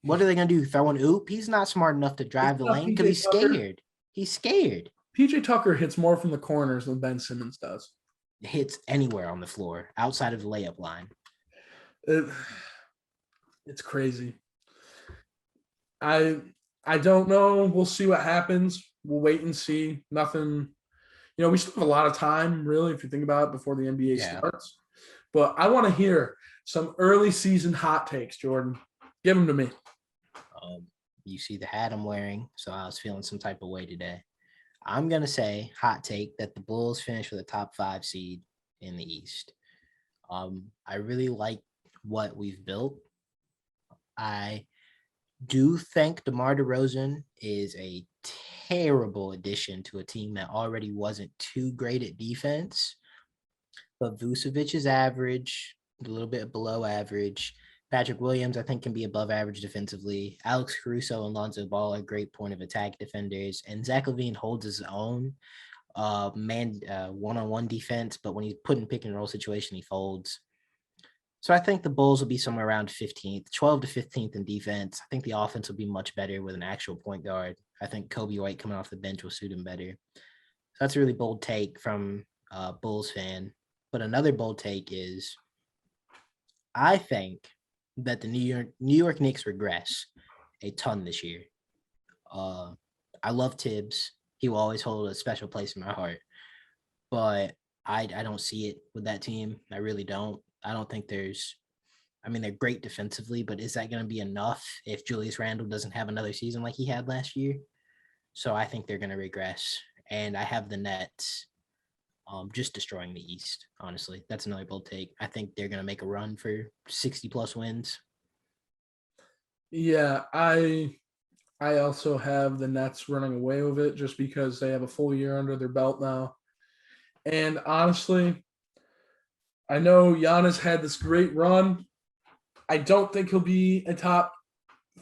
What are they going to do? Throw an oop? He's not smart enough to drive the lane because he's scared. He's scared. PJ Tucker hits more from the corners than Ben Simmons does. Hits anywhere on the floor outside of the layup line. It's crazy. I don't know. We'll see what happens. We'll wait and see. Nothing. We still have a lot of time, really, if you think about it, before the NBA starts. But I want to hear some early season hot takes, Jordan. Give them to me. You see the hat I'm wearing, so I was feeling some type of way today. I'm going to say, hot take, that the Bulls finish with a top 5 seed in the East. I really like what we've built. I do think DeMar DeRozan is a terrible addition to a team that already wasn't too great at defense. But Vucevic is average. a little bit below average. Patrick Williams, I think, can be above average defensively. Alex Caruso and Lonzo Ball are great point of attack defenders, and Zach LaVine holds his own one-on-one defense, but when he's put in pick and roll situation, he folds. So I think the Bulls will be somewhere around 15th, 12 to 15th in defense. I think the offense will be much better with an actual point guard. I think Kobe White coming off the bench will suit him better. So that's a really bold take from a Bulls fan. But another bold take is I think that the New York Knicks regress a ton this year. I love Tibbs. He will always hold a special place in my heart. But I don't see it with that team. I really don't. I don't think they're great defensively, but is that going to be enough if Julius Randle doesn't have another season like he had last year? So I think they're going to regress. And I have the Nets just destroying the East, honestly. That's another bold take. I think they're going to make a run for 60-plus wins. Yeah, I also have the Nets running away with it just because they have a full year under their belt now. And honestly, I know Giannis had this great run. I don't think he'll be a top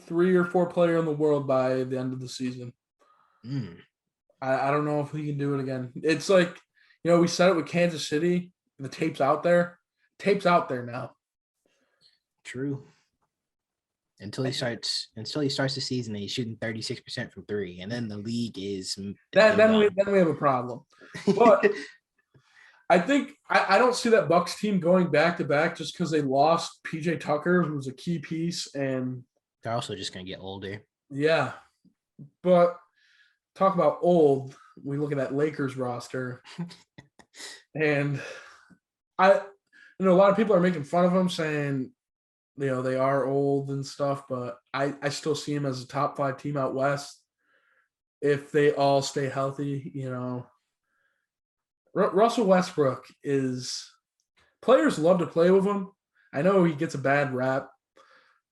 3 or 4 player in the world by the end of the season. I don't know if he can do it again. It's like, we said it with Kansas City. The tape's out there. Tape's out there now. True. Until he starts the season and he's shooting 36% from 3, and then the league is then we have a problem. But I think I don't see that Bucks team going back to back just because they lost PJ Tucker, who was a key piece, and they're also just going to get older. Yeah, but talk about old. We look at that Lakers roster, and a lot of people are making fun of them, saying they are old and stuff, but I still see them as a top 5 team out west if they all stay healthy. Russell Westbrook players love to play with him. I know he gets a bad rap,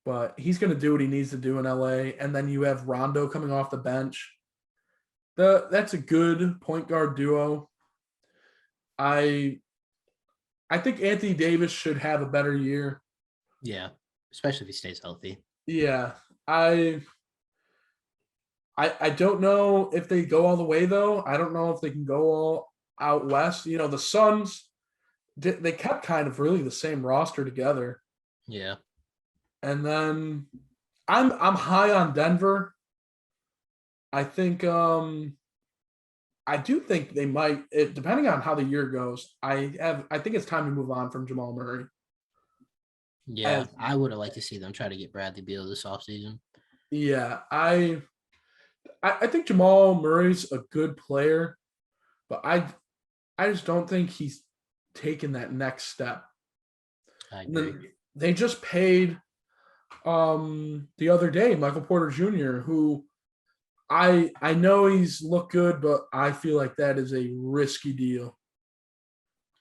but he's going to do what he needs to do in LA. And then you have Rondo coming off the bench. That's a good point guard duo. I think Anthony Davis should have a better year. Yeah, especially if he stays healthy. Yeah, I don't know if they go all the way, though. I don't know if they can go all out west. The Suns, they kept kind of really the same roster together. Yeah. And then I'm high on Denver. I think I do think they might, depending on how the year goes. I think it's time to move on from Jamal Murray. Yeah, I would have liked to see them try to get Bradley Beal this offseason. Yeah, I think Jamal Murray's a good player, but I just don't think he's taken that next step. I agree. They just paid the other day Michael Porter Jr., who I know he's looked good, but I feel like that is a risky deal.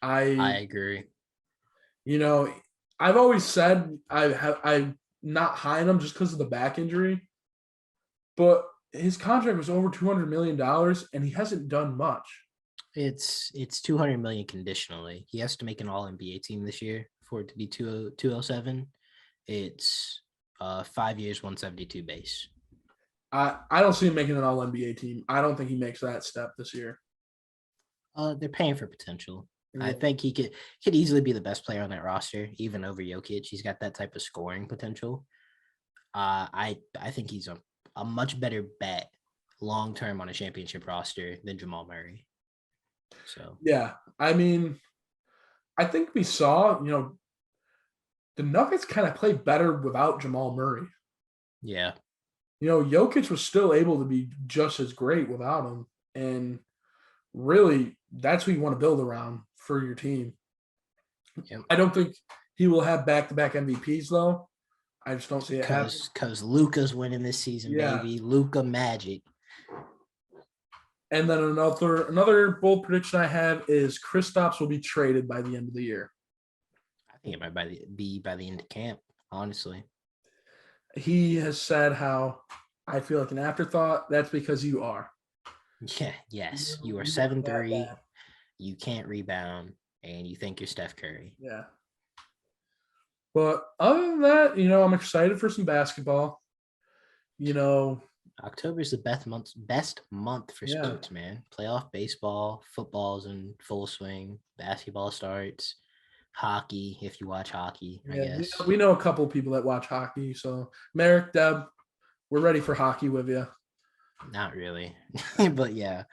I agree. I've always said I'm not high on him just because of the back injury, but his contract was over $200 million and he hasn't done much. It's $200 million conditionally. He has to make an All-NBA team this year for it to be 207. It's 5 years, 172 base. I don't see him making an All-NBA team. I don't think he makes that step this year. They're paying for potential. Yeah. I think he could easily be the best player on that roster, even over Jokic. He's got that type of scoring potential. I think he's a much better bet long-term on a championship roster than Jamal Murray. So yeah, I think we saw, the Nuggets kind of played better without Jamal Murray. Yeah. Jokic was still able to be just as great without him. And really, that's who you want to build around for your team. Yep. I don't think he will have back-to-back MVPs, though. I just don't see it happening. Because Luka's winning this season, baby. Luka magic. And then another bold prediction I have is Kristaps will be traded by the end of the year. I think it might be by the end of camp, honestly. He has said how I feel like an afterthought. That's because you are. Yeah, yes. You are 7'3". You can't rebound, and you think you're Steph Curry. Yeah. But other than that, I'm excited for some basketball. October is the best month for Yeah. sports, man. Playoff baseball, football's in full swing, basketball starts, hockey, if you watch hockey, I guess. We know a couple of people that watch hockey. So, Merrick, Deb, we're ready for hockey with you. Not really, but yeah.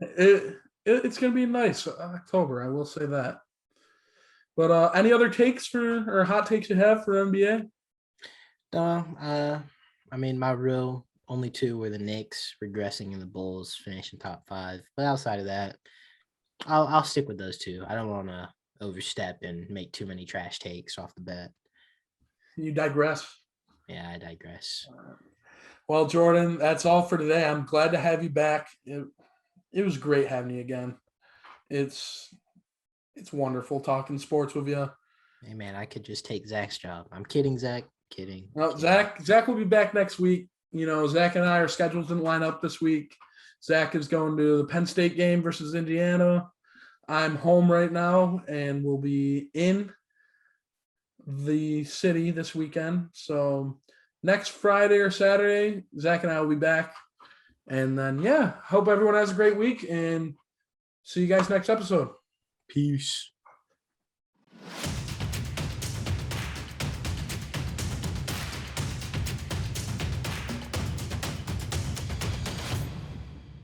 It's going to be nice October, I will say that. But any other takes or hot takes you have for NBA? I mean, my real only two were the Knicks regressing and the Bulls finishing top 5. But outside of that, I'll stick with those two. I don't want to overstep and make too many trash takes off the bat. You digress. Yeah, I digress. Well, Jordan, that's all for today. I'm glad to have you back. It was great having you again. It's wonderful talking sports with you. Hey, man, I could just take Zach's job. I'm kidding, Zach. Kidding. No, Zach will be back next week. Zach and I, our schedules didn't line up this week. Zach is going to the Penn State game versus Indiana. I'm home right now and will be in the city this weekend. So next Friday or Saturday, Zach and I will be back. And then, hope everyone has a great week and see you guys next episode. Peace.